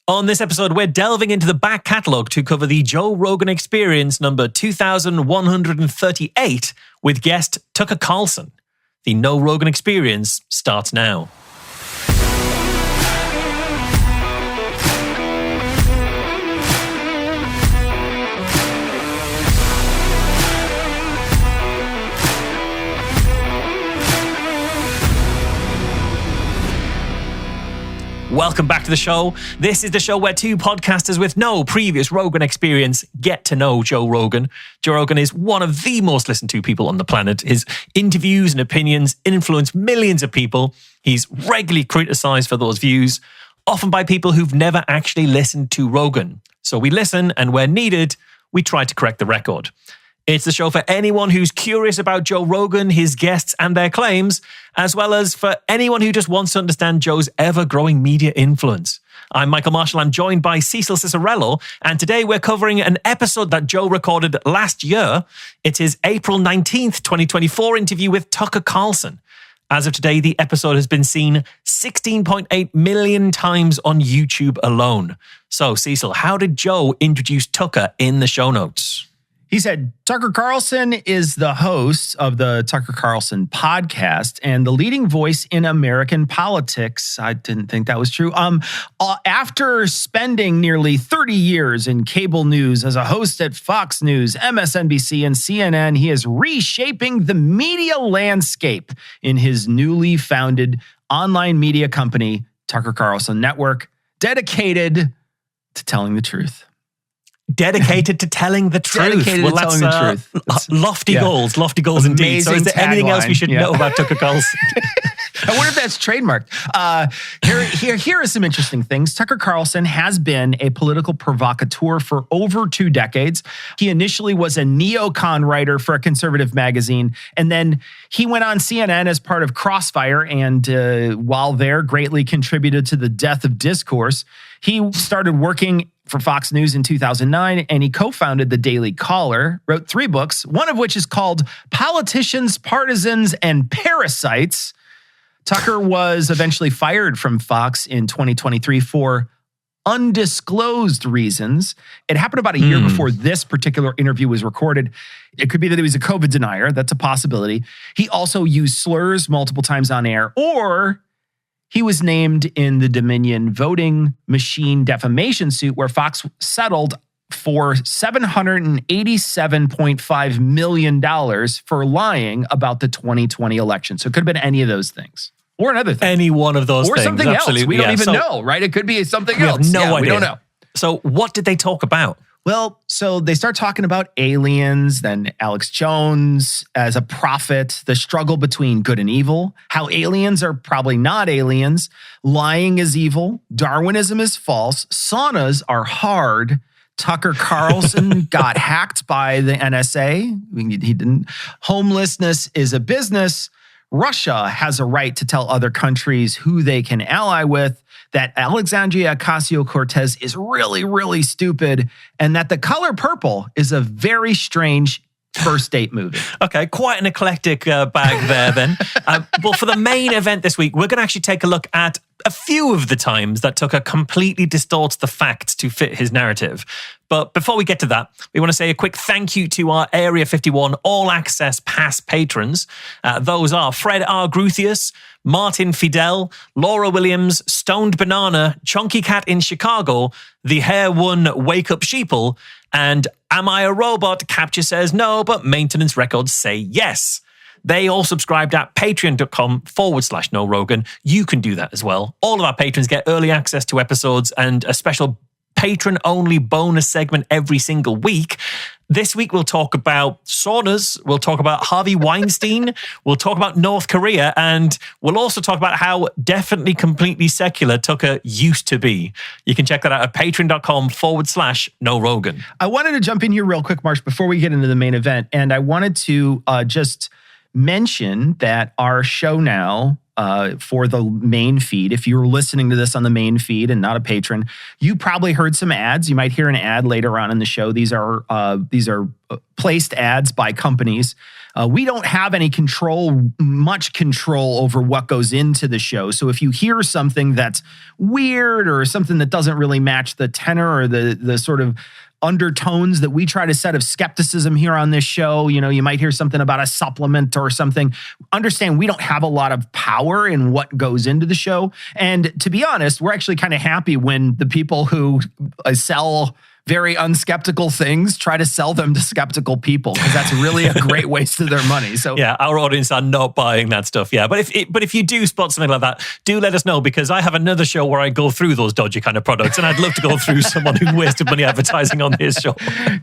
On this episode, we're delving into the back catalogue to cover the Joe Rogan Experience number 2138 with guest Tucker Carlson. The No Rogan Experience starts now. Welcome back to the show. This is the show where two podcasters with no previous Rogan experience get to know Joe Rogan. Joe Rogan is one of the most listened to people on the planet. His interviews and opinions influence millions of people. He's regularly criticized for those views, often by people who've never actually listened to Rogan. So we listen, and where needed, we try to correct the record. It's the show for anyone who's curious about Joe Rogan, his guests, and their claims, as well as for anyone who just wants to understand Joe's ever-growing media influence. I'm Michael Marshall. I'm joined by Cecil Cicerello, and today we're covering an episode that Joe recorded last year. It's his April 19th, 2024 interview with Tucker Carlson. As of today, the episode has been seen 16.8 million times on YouTube alone. So, Cecil, how did Joe introduce Tucker in the show notes? He said, Tucker Carlson is the host of the Tucker Carlson podcast and the leading voice in American politics. I didn't think that was true. After spending nearly 30 years in cable news as a host at Fox News, MSNBC, and CNN, he is reshaping the media landscape in his newly founded online media company, Tucker Carlson Network, dedicated to telling the truth. Dedicated to telling the truth. Dedicated to telling the truth. Lofty goals indeed. So is there anything else we should know about Tucker Carlson? I wonder if that's trademarked. Here are some interesting things. Tucker Carlson has been a political provocateur for over 2 decades. He initially was a neocon writer for a conservative magazine, and then he went on CNN as part of Crossfire, and while there, greatly contributed to the death of discourse. He started working for Fox News in 2009, and he co-founded The Daily Caller, wrote 3 books, one of which is called Politicians, Partisans, and Parasites. Tucker was eventually fired from Fox in 2023 for undisclosed reasons. It happened about a year before this particular interview was recorded. It could be that he was a COVID denier. That's a possibility. He also used slurs multiple times on air, or he was named in the Dominion voting machine defamation suit where Fox settled for $787.5 million for lying about the 2020 election. So it could have been any of those things. Or another thing. Any one of those things. Or something else. We don't even know, right? It could be something else. We have no idea. We don't know. So what did they talk about? Well, so they start talking about aliens, then Alex Jones as a prophet, the struggle between good and evil, how aliens are probably not aliens, lying is evil, Darwinism is false, saunas are hard, Tucker Carlson got hacked by the NSA, he didn't, homelessness is a business, Russia has a right to tell other countries who they can ally with, that Alexandria Ocasio-Cortez is really, really stupid, and that The Color Purple is a very strange first date movie. Okay, quite an eclectic bag there then. Well, for the main event this week, we're going to actually take a look at a few of the times that Tucker completely distorts the facts to fit his narrative. But before we get to that, we want to say a quick thank you to our Area 51 All Access Pass patrons. Those are Fred R. Gruthius, Martin Fidel, Laura Williams, Stoned Banana, Chunky Cat in Chicago, The Hair One Wake Up Sheeple, and Am I a Robot? Capture says no, but Maintenance Records say yes. They all subscribed at patreon.com/No Rogan. You can do that as well. All of our patrons get early access to episodes and a special patron-only bonus segment every single week. This week, we'll talk about saunas, we'll talk about Harvey Weinstein, we'll talk about North Korea, and we'll also talk about how definitely completely secular Tucker used to be. You can check that out at patreon.com/No Rogan. I wanted to jump in here real quick, Marsh, before we get into the main event, and I wanted to just mention that our show now, for the main feed, if you're listening to this on the main feed and not a patron, you probably heard some ads. You might hear an ad later on in the show. These are placed ads by companies. We don't have any much control over what goes into the show. So if you hear something that's weird or something that doesn't really match the tenor or the sort of undertones that we try to set of skepticism here on this show, you might hear something about a supplement or something. Understand, we don't have a lot of power in what goes into the show. And to be honest, we're actually kind of happy when the people who sell very unskeptical things try to sell them to skeptical people, because that's really a great waste of their money. So yeah, our audience are not buying that stuff. Yeah, but if you do spot something like that, do let us know, because I have another show where I go through those dodgy kind of products, and I'd love to go through someone who wasted money advertising on his show.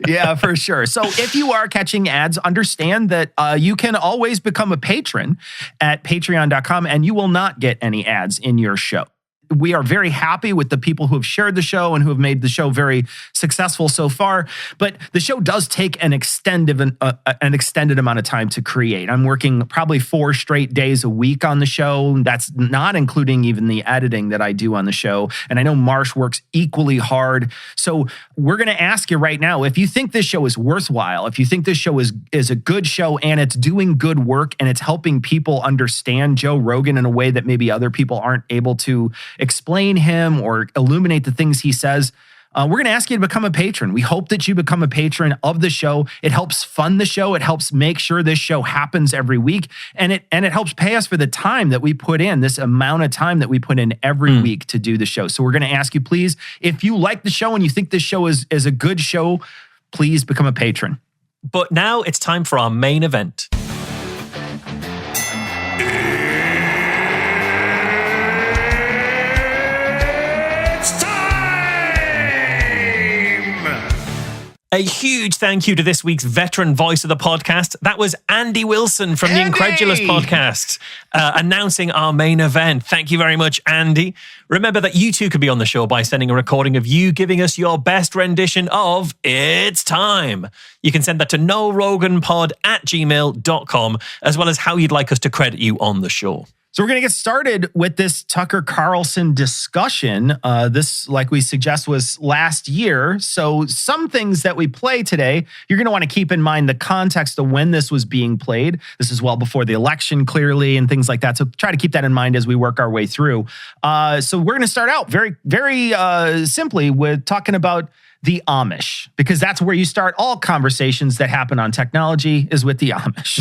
Yeah, for sure. So if you are catching ads, understand that you can always become a patron at patreon.com, and you will not get any ads in your show. We are very happy with the people who have shared the show and who have made the show very successful so far. But the show does take an extended amount of time to create. I'm working probably 4 straight days a week on the show. That's not including even the editing that I do on the show. And I know Marsh works equally hard. So we're going to ask you right now, if you think this show is worthwhile, if you think this show is a good show and it's doing good work and it's helping people understand Joe Rogan in a way that maybe other people aren't able to explain him or illuminate the things he says, we're going to ask you to become a patron. We hope that you become a patron of the show. It helps fund the show. It helps make sure this show happens every week. And it helps pay us for the time that we put in, this amount of time that we put in every week to do the show. So we're going to ask you, please, if you like the show and you think this show is a good show, please become a patron. But now it's time for our main event. A huge thank you to this week's veteran voice of the podcast. That was Andy Wilson from the Incredulous podcast, announcing our main event. Thank you very much, Andy. Remember that you too could be on the show by sending a recording of you giving us your best rendition of It's Time. You can send that to noroganpod@gmail.com, as well as how you'd like us to credit you on the show. So we're going to get started with this Tucker Carlson discussion. This, like we suggest, was last year. So some things that we play today, you're going to want to keep in mind the context of when this was being played. This is well before the election, clearly, and things like that. So try to keep that in mind as we work our way through. So we're going to start out very, very simply with talking about the Amish, because that's where you start all conversations that happen on technology, is with the Amish.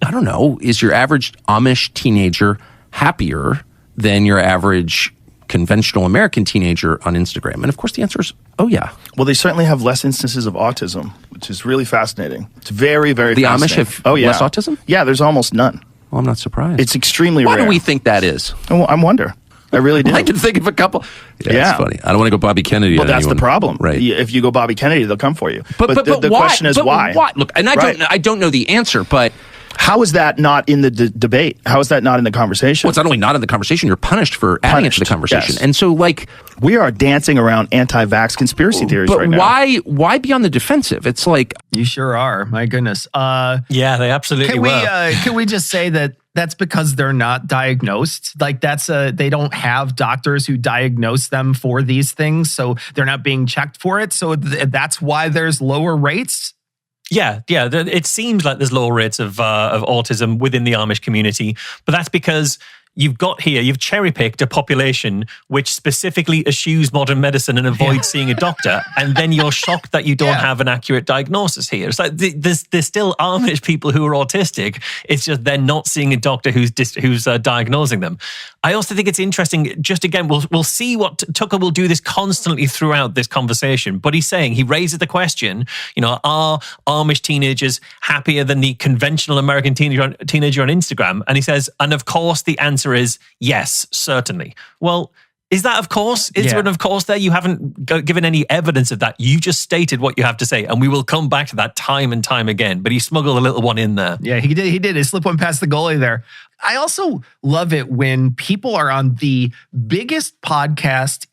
I don't know. Is your average Amish teenager happier than your average conventional American teenager on Instagram? And of course, the answer is, oh, yeah. Well, they certainly have less instances of autism, which is really fascinating. It's very, very the fascinating. Amish have less autism? Yeah, there's almost none. Well, I'm not surprised. It's extremely rare. Why do we think that is? Oh, I wonder. I really do. I can think of a couple. Yeah, it's funny. I don't want to go Bobby Kennedy. Well, that's the problem. Right. If you go Bobby Kennedy, they'll come for you. But the why? question is why? Look, and I don't know the answer, but how is that not in the debate? How is that not in the conversation? Well, it's not only not in the conversation, you're punished for adding it to the conversation. Yes. And so, we are dancing around anti-vax conspiracy theories right now. But why be on the defensive? It's like... You sure are. My goodness. Yeah, they absolutely were. Can we just say that that's because they're not diagnosed? Like they don't have doctors who diagnose them for these things, so they're not being checked for it. So that's why there's lower rates. Yeah. It seems like there's lower rates of autism within the Amish community, but that's because you've cherry-picked a population which specifically eschews modern medicine and avoids seeing a doctor, and then you're shocked that you don't have an accurate diagnosis here. It's like there's still Amish people who are autistic. It's just they're not seeing a doctor who's diagnosing them. I also think it's interesting, just again, we'll see what Tucker will do this constantly throughout this conversation, but he raises the question, are Amish teenagers happier than the conventional American teenager on Instagram? And he says, and of course the answer is yes, certainly. Well, is that of course? Is there an of course there? You haven't given any evidence of that. You just stated what you have to say, and we will come back to that time and time again. But he smuggled a little one in there. Yeah, he did. He slipped one past the goalie there. I also love it when people are on the biggest podcast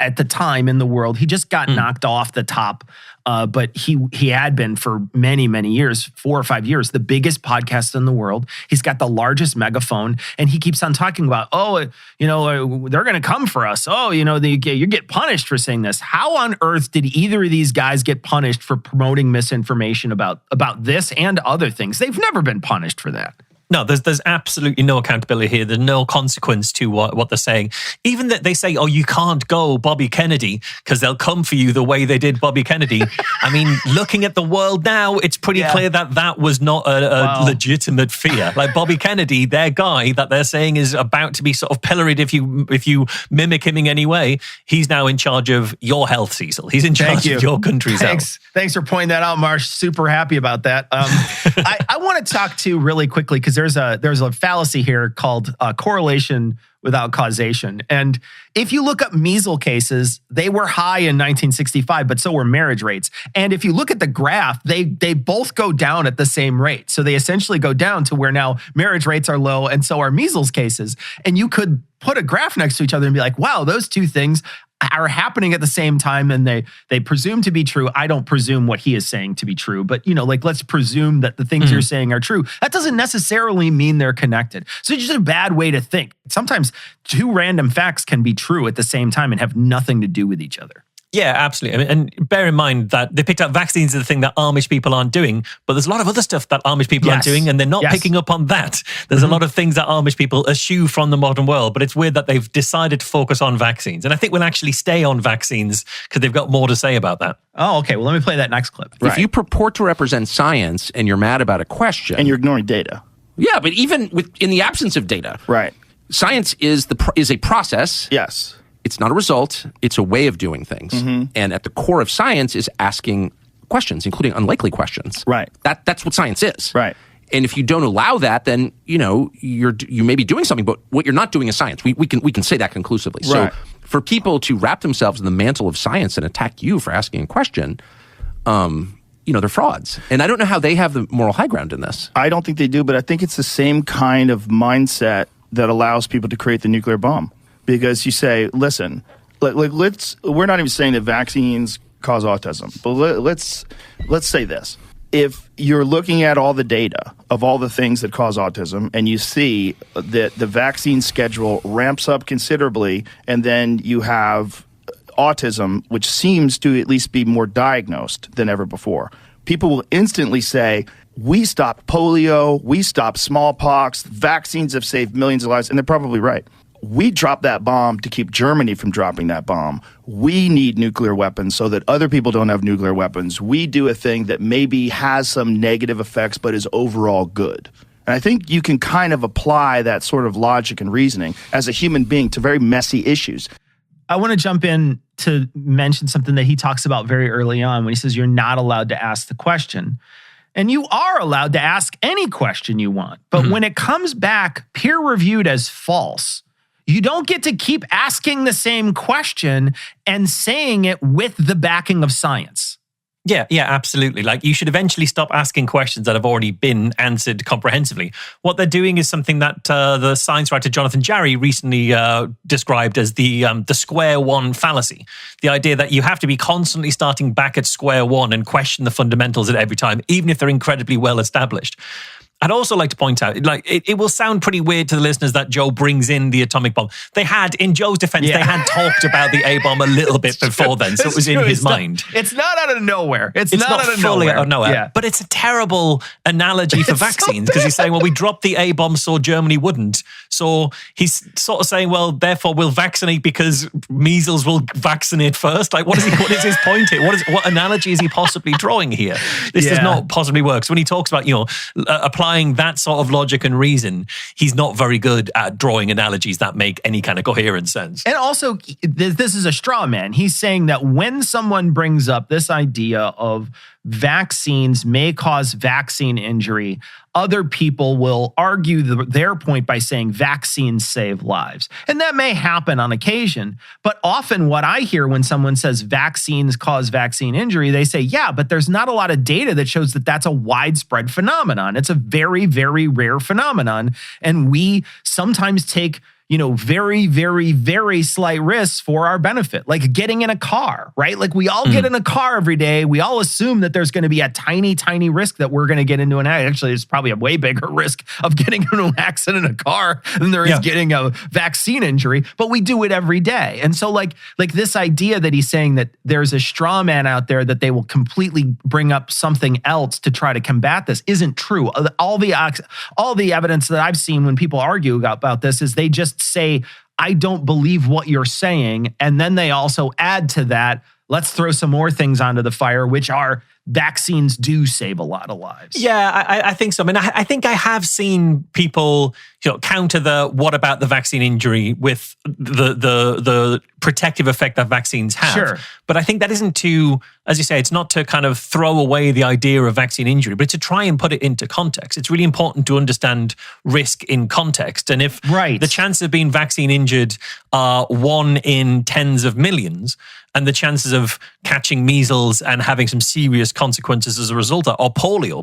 at the time in the world. He just got knocked off the top, but he had been for many, many years, 4 or 5 years, the biggest podcast in the world. He's got the largest megaphone, and he keeps on talking about, they're going to come for us. You get punished for saying this. How on earth did either of these guys get punished for promoting misinformation about this and other things? They've never been punished for that. No, there's absolutely no accountability here. There's no consequence to what they're saying. Even that they say, you can't go Bobby Kennedy because they'll come for you the way they did Bobby Kennedy. I mean, looking at the world now, it's pretty clear that was not a legitimate fear. Like Bobby Kennedy, their guy that they're saying is about to be sort of pilloried if you mimic him in any way. He's now in charge of your health, Cecil. He's in charge of your country's health. Thanks for pointing that out, Marsh. Super happy about that. I want to talk to really quickly because there's a fallacy here called correlation without causation. And if you look up measles cases, they were high in 1965, but so were marriage rates. And if you look at the graph, they both go down at the same rate. So they essentially go down to where now marriage rates are low and so are measles cases. And you could put a graph next to each other and be like, wow, those two things are happening at the same time and they presume to be true. I don't presume what he is saying to be true, but let's presume that the things you're saying are true. That doesn't necessarily mean they're connected. So it's just a bad way to think. Sometimes two random facts can be true at the same time and have nothing to do with each other. Yeah, absolutely. I mean, and bear in mind that they picked up vaccines as the thing that Amish people aren't doing, but there's a lot of other stuff that Amish people aren't doing, and they're not picking up on that. There's a lot of things that Amish people eschew from the modern world, but it's weird that they've decided to focus on vaccines. And I think we'll actually stay on vaccines because they've got more to say about that. Oh, okay. Well, let me play that next clip. If you purport to represent science and you're mad about a question... And you're ignoring data. Yeah, but even in the absence of data... Right. Science is a process. Yes. It's not a result. It's a way of doing things. Mm-hmm. And at the core of science is asking questions, including unlikely questions. Right. That's what science is. Right. And if you don't allow that, then you may be doing something, but what you're not doing is science. We can say that conclusively. Right. So for people to wrap themselves in the mantle of science and attack you for asking a question, they're frauds. And I don't know how they have the moral high ground in this. I don't think they do, but I think it's the same kind of mindset that allows people to create the nuclear bomb. Because you say, listen, we're not even saying that vaccines cause autism, but let's say this. If you're looking at all the data of all the things that cause autism and you see that the vaccine schedule ramps up considerably and then you have autism, which seems to at least be more diagnosed than ever before, people will instantly say, we stopped polio, we stopped smallpox, vaccines have saved millions of lives, and they're probably right. We dropped that bomb to keep Germany from dropping that bomb. We need nuclear weapons so that other people don't have nuclear weapons. We do a thing that maybe has some negative effects but is overall good. And I think you can kind of apply that sort of logic and reasoning as a human being to very messy issues. I want to jump in to mention something that he talks about very early on when he says you're not allowed to ask the question. And you are allowed to ask any question you want. But when it comes back peer-reviewed as false, you don't get to keep asking the same question and saying it with the backing of science. Yeah, absolutely. Like, you should eventually stop asking questions that have already been answered comprehensively. What they're doing is something that the science writer Jonathan Jarry recently described as the square one fallacy. The idea that you have to be constantly starting back at square one and question the fundamentals at every time, even if they're incredibly well established. I'd also like to point out, it will sound pretty weird to the listeners that Joe brings in the atomic bomb. They had, in Joe's defense, they had talked about the A-bomb a little bit before then, so it was in his mind. It's not out of nowhere. It's not out of fully nowhere. out of nowhere. Yeah. But it's a terrible analogy for vaccines because he's saying, well, we dropped the A-bomb so Germany wouldn't. So he's sort of saying, well, therefore we'll vaccinate because measles will vaccinate first. Like, what is his point here? What analogy is he possibly drawing here? This does not possibly work. So when he talks about, applying that sort of logic and reason, he's not very good at drawing analogies that make any kind of coherent sense. And also, this is a straw man. He's saying that when someone brings up this idea of vaccines may cause vaccine injury, other people will argue their point by saying vaccines save lives. And that may happen on occasion. But often what I hear when someone says vaccines cause vaccine injury, they say, yeah, but there's not a lot of data that shows that that's a widespread phenomenon. It's a very, very rare phenomenon. And we sometimes take very, very, very slight risks for our benefit, like getting in a car, right? Like we all get in a car every day. We all assume that there's going to be a tiny, tiny risk that we're going to get into an accident. Actually, there's probably a way bigger risk of getting into an accident in a car than there is getting a vaccine injury, but we do it every day. And so like this idea that he's saying that there's a straw man out there that they will completely bring up something else to try to combat this isn't true. All the evidence that I've seen when people argue about this is they just say, I don't believe what you're saying. And then they also add to that, let's throw some more things onto the fire, which are vaccines do save a lot of lives. Yeah, I think so. I mean, I think I have seen people counter the what about the vaccine injury with the protective effect that vaccines have. Sure. But I think that isn't to, as you say, it's not to kind of throw away the idea of vaccine injury, but to try and put it into context. It's really important to understand risk in context. And if the chances of being vaccine injured are 1 in tens of millions, and the chances of catching measles and having some serious consequences as a result, or polio,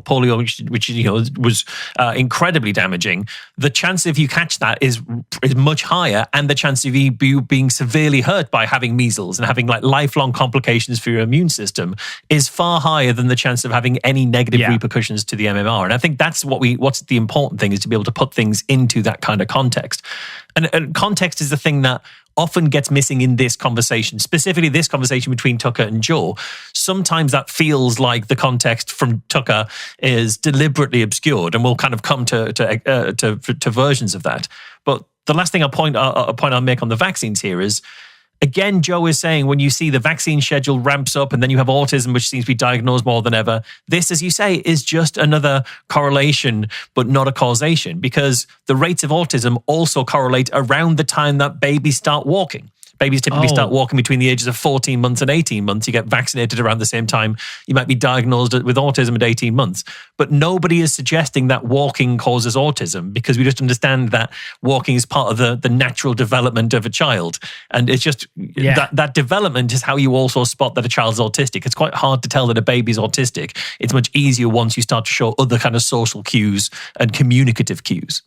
which was incredibly damaging, the chance if you catch that is much higher, and the chance of you being severely hurt by having measles and having like lifelong complications for your immune system is far higher than the chance of having any negative repercussions to the MMR. And I think that's what's the important thing, is to be able to put things into that kind of context. And context is the thing that often gets missing in this conversation, specifically this conversation between Tucker and Joe. Sometimes that feels like the context from Tucker is deliberately obscured, and we'll kind of come to versions of that. But the last thing I'll make on the vaccines here is, again, Joe is saying when you see the vaccine schedule ramps up and then you have autism, which seems to be diagnosed more than ever, this, as you say, is just another correlation, but not a causation, because the rates of autism also correlate around the time that babies start walking. Babies typically start walking between the ages of 14 months and 18 months. You get vaccinated around the same time. You might be diagnosed with autism at 18 months. But nobody is suggesting that walking causes autism, because we just understand that walking is part of the natural development of a child. And it's just that development is how you also spot that a child's autistic. It's quite hard to tell that a baby's autistic. It's much easier once you start to show other kind of social cues and communicative cues.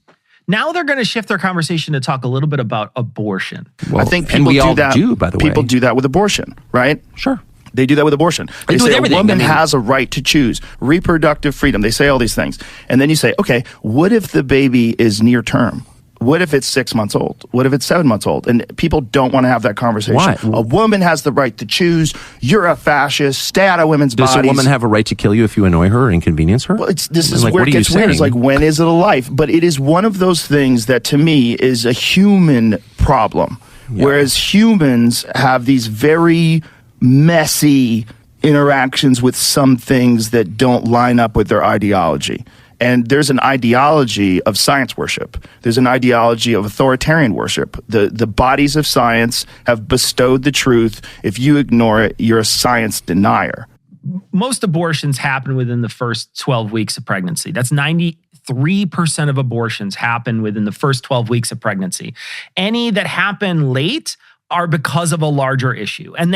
Now they're going to shift their conversation to talk a little bit about abortion. Well, I think people do that. By the way, people do that with abortion, right? Sure. They do that with abortion. They say a woman has a right to choose reproductive freedom. They say all these things. And then you say, okay, what if the baby is near term? What if it's 6 months old? What if it's 7 months old? And people don't want to have that conversation. Why? A woman has the right to choose. You're a fascist. Stay out of women's bodies. Does a woman have a right to kill you if you annoy her or inconvenience her? Well, this is where it gets weird. It's like, when is it a life? But it is one of those things that, to me, is a human problem. Yeah. Whereas humans have these very messy interactions with some things that don't line up with their ideology. And there's an ideology of science worship. There's an ideology of authoritarian worship. The bodies of science have bestowed the truth. If you ignore it, you're a science denier. Most abortions happen within the first 12 weeks of pregnancy. That's 93% of abortions happen within the first 12 weeks of pregnancy. Any that happen late are because of a larger issue. And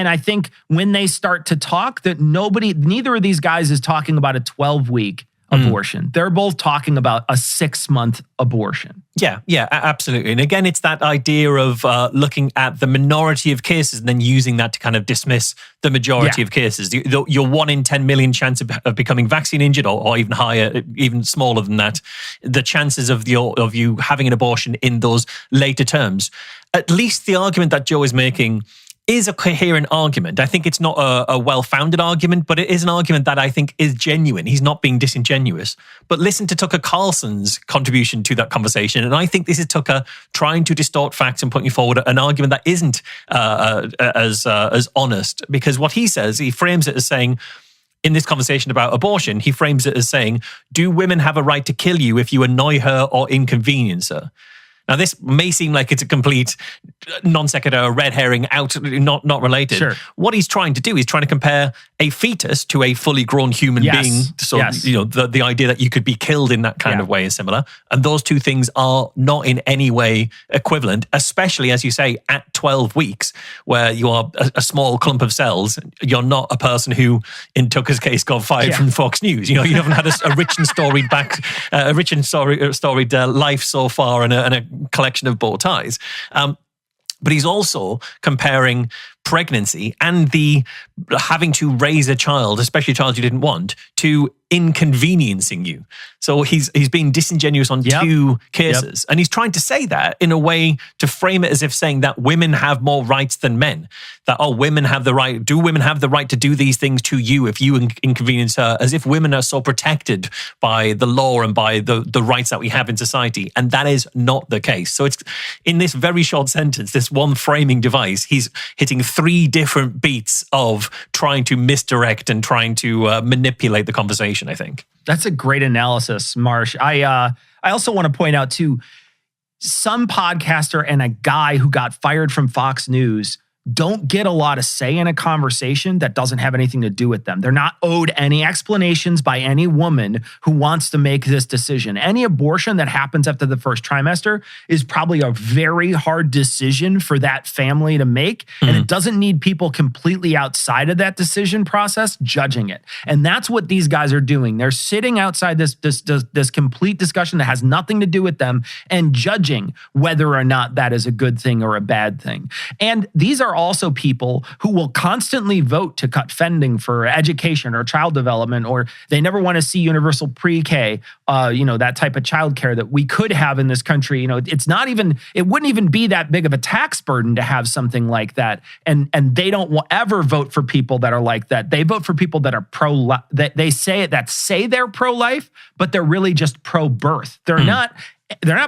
I think when they start to talk, that neither of these guys is talking about a 12-week abortion. They're both talking about a 6-month abortion. Yeah, absolutely. And again, it's that idea of looking at the minority of cases and then using that to kind of dismiss the majority of cases. Your 1 in 10 million chance of becoming vaccine injured, or even higher, even smaller than that, the chances of you having an abortion in those later terms. At least the argument that Joe is making is a coherent argument. I think it's not a well-founded argument, but it is an argument that I think is genuine. He's not being disingenuous. But listen to Tucker Carlson's contribution to that conversation, and I think this is Tucker trying to distort facts and putting forward an argument that isn't as honest. Because what he says, he frames it as saying, in this conversation about abortion, he frames it as saying, do women have a right to kill you if you annoy her or inconvenience her? Now, this may seem like it's a complete non sequitur, red herring, not related. Sure. What he's trying to do is trying to compare a fetus to a fully grown human being. So, the idea that you could be killed in that kind of way is similar. And those two things are not in any way equivalent, especially, as you say, at 12 weeks, where you are a small clump of cells. You're not a person who, in Tucker's case, got fired from Fox News. You haven't had a rich and storied life so far and a collection of bow ties. But he's also comparing pregnancy and the having to raise a child, especially a child you didn't want, to inconveniencing you. So he's being disingenuous on two cases. And he's trying to say that in a way to frame it as if saying that women have more rights than men. That, women have the right, do women have the right to do these things to you if you inconvenience her, as if women are so protected by the law and by the rights that we have in society. And that is not the case. So it's in this very short sentence, this one framing device, he's hitting 3 different beats of trying to misdirect and trying to manipulate the conversation, I think. That's a great analysis, Marsh. I also want to point out, too, some podcaster and a guy who got fired from Fox News don't get a lot of say in a conversation that doesn't have anything to do with them. They're not owed any explanations by any woman who wants to make this decision. Any abortion that happens after the first trimester is probably a very hard decision for that family to make. And it doesn't need people completely outside of that decision process judging it. And that's what these guys are doing. They're sitting outside this complete discussion that has nothing to do with them and judging whether or not that is a good thing or a bad thing. And these are also people who will constantly vote to cut funding for education or child development, or they never want to see universal pre-K, that type of childcare that we could have in this country. It wouldn't even be that big of a tax burden to have something like that. And they don't ever vote for people that are like that. They vote for people that are they say they're pro-life, but they're really just pro-birth. They're not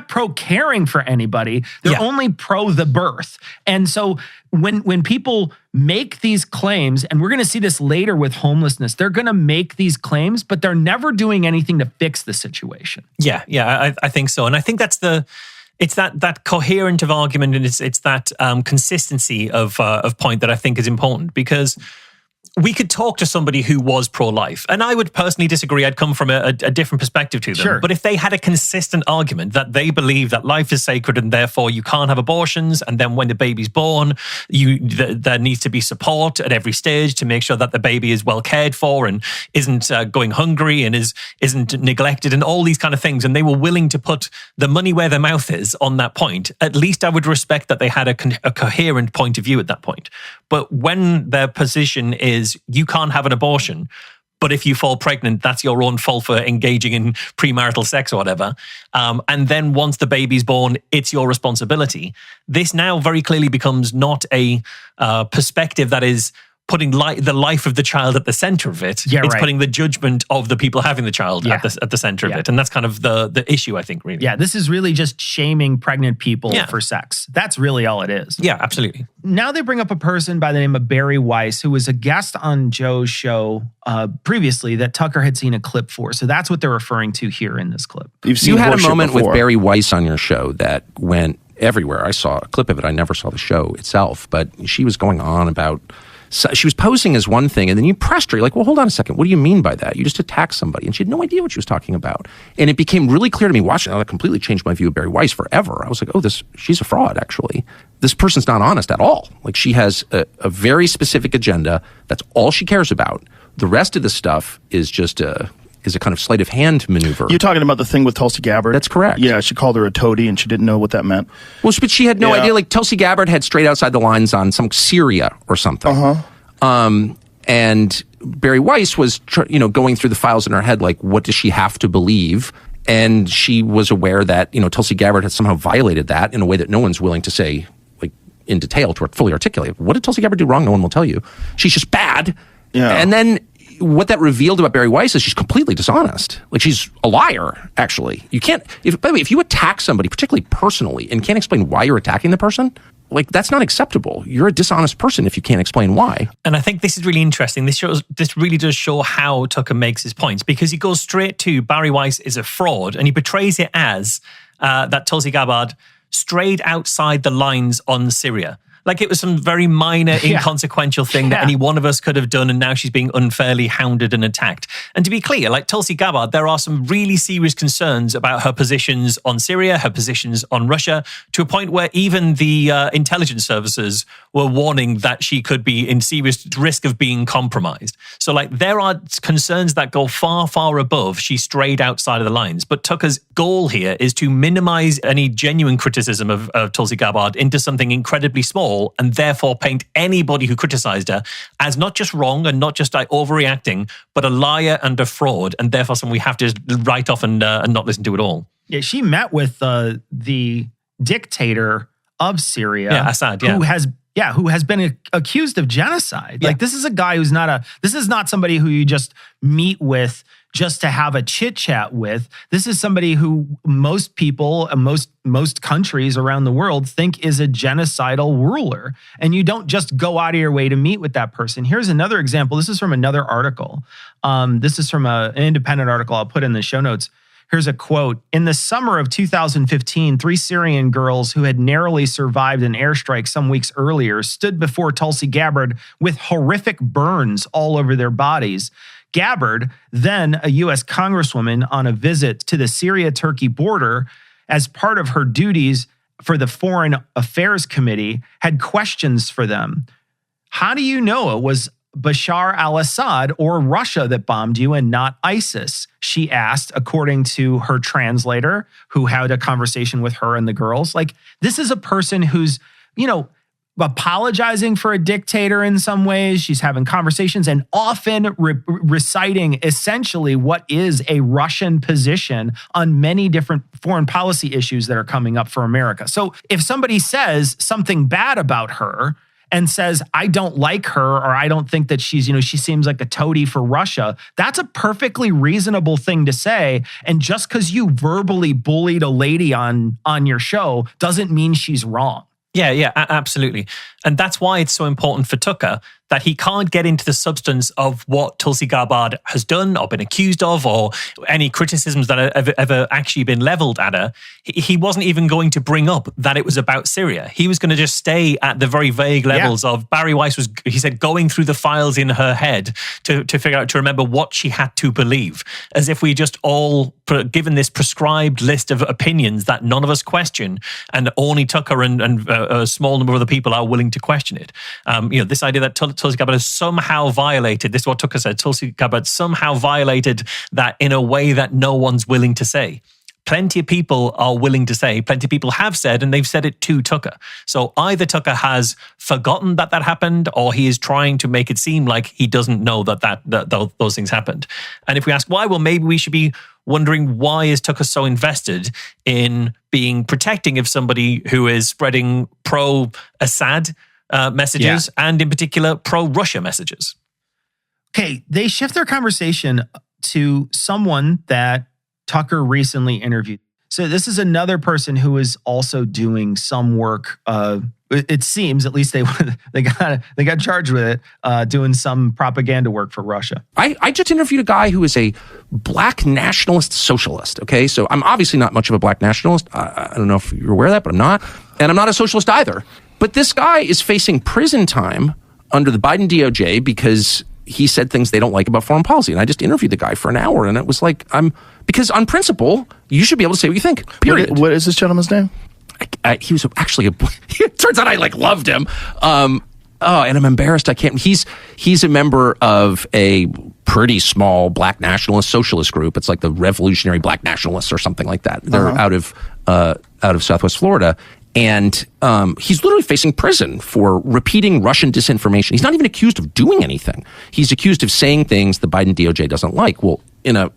pro-caring for anybody. They're only pro the birth. And so when people make these claims, and we're going to see this later with homelessness, they're going to make these claims, but they're never doing anything to fix the situation. Yeah, I think so. And I think that's it's that coherent of argument, and it's that consistency of point that I think is important, because we could talk to somebody who was pro-life, and I would personally disagree. I'd come from a different perspective to them. Sure. But if they had a consistent argument that they believe that life is sacred and therefore you can't have abortions, and then when the baby's born, there needs to be support at every stage to make sure that the baby is well cared for and isn't going hungry and isn't neglected and all these kind of things, and they were willing to put the money where their mouth is on that point, at least I would respect that they had a coherent point of view at that point. But when their position is you can't have an abortion, but if you fall pregnant, that's your own fault for engaging in premarital sex or whatever. And then once the baby's born, it's your responsibility. This now very clearly becomes not a perspective that is putting the life of the child at the center of it. It's putting the judgment of the people having the child at the center of it. And that's kind of the issue, I think, really. Yeah, this is really just shaming pregnant people for sex. That's really all it is. Yeah, absolutely. Now they bring up a person by the name of Barry Weiss, who was a guest on Joe's show previously that Tucker had seen a clip for. So that's what they're referring to here in this clip. You had a moment with Barry Weiss on your show that went everywhere. I saw a clip of it. I never saw the show itself, but she was going on about... So she was posing as one thing, and then you pressed her. You're like, well, hold on a second. What do you mean by that? You just attacked somebody. And she had no idea what she was talking about. And it became really clear to me watching it. That completely changed my view of Barry Weiss forever. I was like, she's a fraud, actually. This person's not honest at all. Like, she has a very specific agenda. That's all she cares about. The rest of the stuff is just a kind of sleight of hand maneuver. You're talking about the thing with Tulsi Gabbard? That's correct. Yeah, she called her a toady and she didn't know what that meant. Well, but she had no idea. Like, Tulsi Gabbard had straight outside the lines on some Syria or something. And Barry Weiss was going through the files in her head, like, what does she have to believe? And she was aware that, Tulsi Gabbard had somehow violated that in a way that no one's willing to say, like, in detail to fully articulate. What did Tulsi Gabbard do wrong? No one will tell you. She's just bad. Yeah. And then what that revealed about Barry Weiss is she's completely dishonest. Like, she's a liar, actually. You can't, by the way, if you attack somebody, particularly personally, and can't explain why you're attacking the person, like, that's not acceptable. You're a dishonest person if you can't explain why. And I think this is really interesting. This really does show how Tucker makes his points, because he goes straight to Barry Weiss is a fraud, and he portrays it as that Tulsi Gabbard strayed outside the lines on Syria. Like it was some very minor, inconsequential thing that any one of us could have done, and now she's being unfairly hounded and attacked. And to be clear, like Tulsi Gabbard, there are some really serious concerns about her positions on Syria, her positions on Russia, to a point where even the intelligence services were warning that she could be in serious risk of being compromised. So like there are concerns that go far, far above she strayed outside of the lines. But Tucker's goal here is to minimize any genuine criticism of Tulsi Gabbard into something incredibly small, and therefore paint anybody who criticized her as not just wrong and not just overreacting, but a liar and a fraud, and therefore someone we have to write off and not listen to at all. Yeah, she met with the dictator of Syria, Assad, who has been accused of genocide. Like this is a guy who's this is not somebody who you just meet with just to have a chit chat with. This is somebody who most people, most countries around the world think is a genocidal ruler. And you don't just go out of your way to meet with that person. Here's another example. This is from another article. This is from an independent article I'll put in the show notes. Here's a quote. In the summer of 2015, 3 Syrian girls who had narrowly survived an airstrike some weeks earlier stood before Tulsi Gabbard with horrific burns all over their bodies. Gabbard, then a U.S. congresswoman on a visit to the Syria-Turkey border as part of her duties for the Foreign Affairs Committee, had questions for them. How do you know it was Bashar al-Assad or Russia that bombed you and not ISIS? She asked, according to her translator, who had a conversation with her and the girls. Like, this is a person who's, apologizing for a dictator in some ways. She's having conversations and often reciting essentially what is a Russian position on many different foreign policy issues that are coming up for America. So if somebody says something bad about her and says, I don't like her, or I don't think that she's, she seems like a toady for Russia, that's a perfectly reasonable thing to say. And just because you verbally bullied a lady on your show doesn't mean she's wrong. Yeah, absolutely. And that's why it's so important for Tucker that he can't get into the substance of what Tulsi Gabbard has done or been accused of, or any criticisms that have ever actually been leveled at her. He wasn't even going to bring up that it was about Syria. He was going to just stay at the very vague levels of Barry Weiss was, he said, going through the files in her head to figure out, to remember what she had to believe, as if we just all given this prescribed list of opinions that none of us question, and only Tucker and a small number of other people are willing to question it. This idea that Tulsi Gabbard has somehow violated, this is what Tucker said, Tulsi Gabbard somehow violated that in a way that no one's willing to say. Plenty of people are willing to say, plenty of people have said, and they've said it to Tucker. So either Tucker has forgotten that happened, or he is trying to make it seem like he doesn't know that those things happened. And if we ask why, well, maybe we should be wondering, why is Tucker so invested in being protecting of somebody who is spreading pro-Assad messages, and in particular pro-Russia messages? Okay, they shift their conversation to someone that Tucker recently interviewed. So this is another person who is also doing some work. It seems, at least they got charged with it, doing some propaganda work for Russia. I just interviewed a guy who is a black nationalist socialist. Okay, so I'm obviously not much of a black nationalist. I don't know if you're aware of that, but I'm not, and I'm not a socialist either. But this guy is facing prison time under the Biden DOJ because he said things they don't like about foreign policy. And I just interviewed the guy for an hour, and it was like, because on principle, you should be able to say what you think, period. What is this gentleman's name? He was actually it turns out I loved him. And I'm embarrassed I can't. He's a member of a pretty small black nationalist socialist group. It's like the Revolutionary Black Nationalists or something like that. They're out of Southwest Florida. And he's literally facing prison for repeating Russian disinformation. He's not even accused of doing anything. He's accused of saying things the Biden DOJ doesn't like. Well,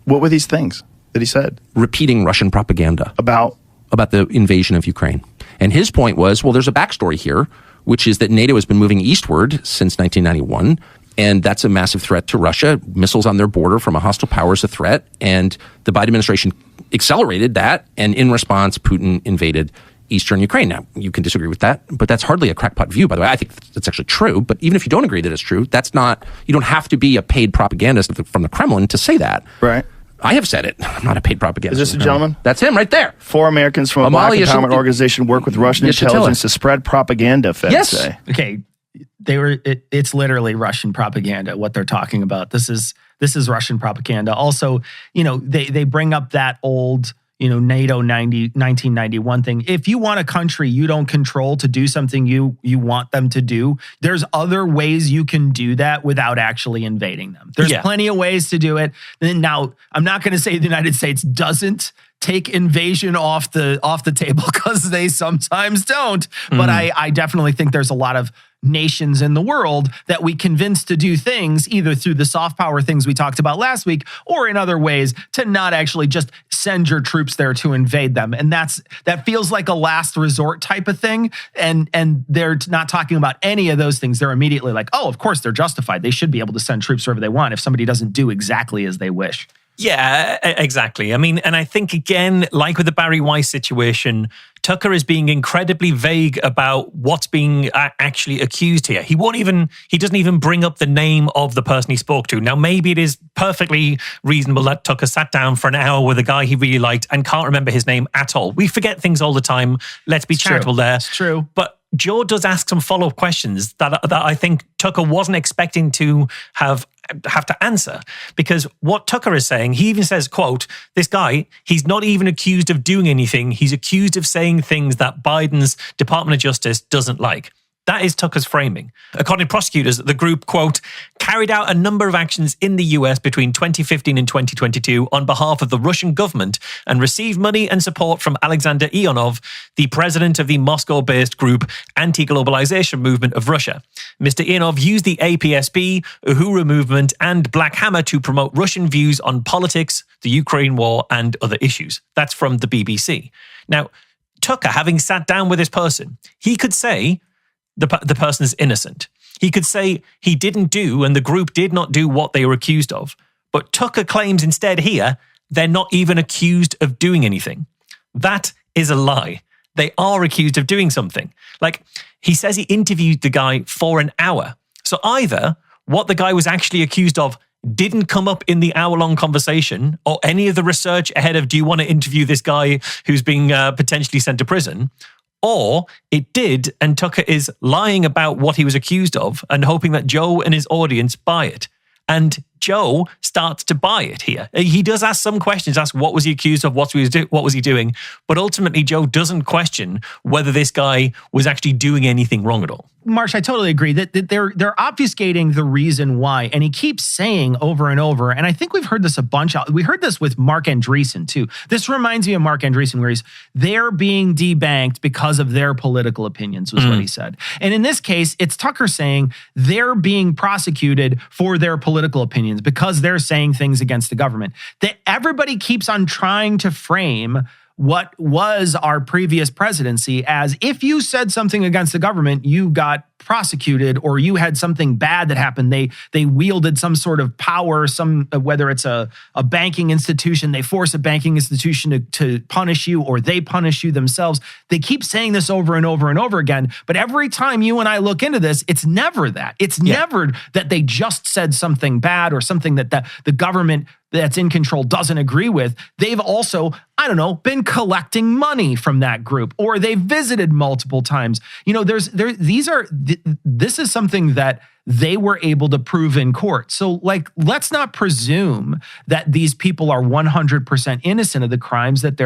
what were these things that he said? Repeating Russian propaganda. About the invasion of Ukraine. And his point was, well, there's a backstory here, which is that NATO has been moving eastward since 1991. And that's a massive threat to Russia. Missiles on their border from a hostile power is a threat. And the Biden administration accelerated that. And in response, Putin invaded eastern Ukraine. Now, you can disagree with that, but that's hardly a crackpot view, by the way. I think that's actually true. But even if you don't agree that it's true, you don't have to be a paid propagandist from the Kremlin to say that. Right. I have said it. I'm not a paid propaganda. Is this a gentleman? That's him right there. 4 Americans from a black empowerment organization work with Russian intelligence to spread propaganda, Feds say. Okay. It's literally Russian propaganda, what they're talking about. This is Russian propaganda. Also, they bring up that old, NATO 1991 thing. If you want a country you don't control to do something you want them to do, there's other ways you can do that without actually invading them. There's plenty of ways to do it. Now, I'm not going to say the United States doesn't take invasion off the table, because they sometimes don't. But I definitely think there's a lot of nations in the world that we convince to do things either through the soft power things we talked about last week, or in other ways to not actually just send your troops there to invade them. And that feels like a last resort type of thing. And they're not talking about any of those things. They're immediately like, oh, of course they're justified. They should be able to send troops wherever they want if somebody doesn't do exactly as they wish. Yeah, exactly. I mean, and I think, again, like with the Barry Weiss situation, Tucker is being incredibly vague about what's being actually accused here. He doesn't even bring up the name of the person he spoke to. Now, maybe it is perfectly reasonable that Tucker sat down for an hour with a guy he really liked and can't remember his name at all. We forget things all the time. Let's be charitable there. It's true. But Joe does ask some follow-up questions that I think Tucker wasn't expecting to have to answer, because what Tucker is saying, he even says, quote, this guy, he's not even accused of doing anything. He's accused of saying things that Biden's Department of Justice doesn't like. That is Tucker's framing. According to prosecutors, the group, quote, carried out a number of actions in the US between 2015 and 2022 on behalf of the Russian government and received money and support from Alexander Ionov, the president of the Moscow-based group Anti-Globalization Movement of Russia. Mr. Ionov used the APSP, Uhuru Movement, and Black Hammer to promote Russian views on politics, the Ukraine war, and other issues. That's from the BBC. Now, Tucker, having sat down with this person, he could say the person is innocent. He could say he didn't do and the group did not do what they were accused of. But Tucker claims instead here they're not even accused of doing anything. That is a lie. They are accused of doing something. Like, he says he interviewed the guy for an hour. So either what the guy was actually accused of didn't come up in the hour-long conversation, or any of the research ahead of, do you want to interview this guy who's being potentially sent to prison? Or it did, and Tucker is lying about what he was accused of and hoping that Joe and his audience buy it. And Joe starts to buy it here. He does ask some questions, ask what was he accused of, what was he doing? But ultimately, Joe doesn't question whether this guy was actually doing anything wrong at all. Marsh, I totally agree that they're obfuscating the reason why. And he keeps saying over and over, and I think we've heard this a bunch. We heard this with Mark Andreessen too. This reminds me of Mark Andreessen, where they're being debanked because of their political opinions, was what he said. And in this case, it's Tucker saying they're being prosecuted for their political opinions because they're saying things against the government. That everybody keeps on trying to frame what was our previous presidency as if you said something against the government, you got prosecuted, or you had something bad that happened. They wielded some sort of power, whether it's a banking institution, they force a banking institution to punish you, or they punish you themselves. They keep saying this over and over and over again. But every time you and I look into this, it's never that. It's never that they just said something bad or something that the government that's in control doesn't agree with. They've also, been collecting money from that group, or they've visited multiple times. This is something that they were able to prove in court. So, let's not presume that these people are 100% innocent of the crimes that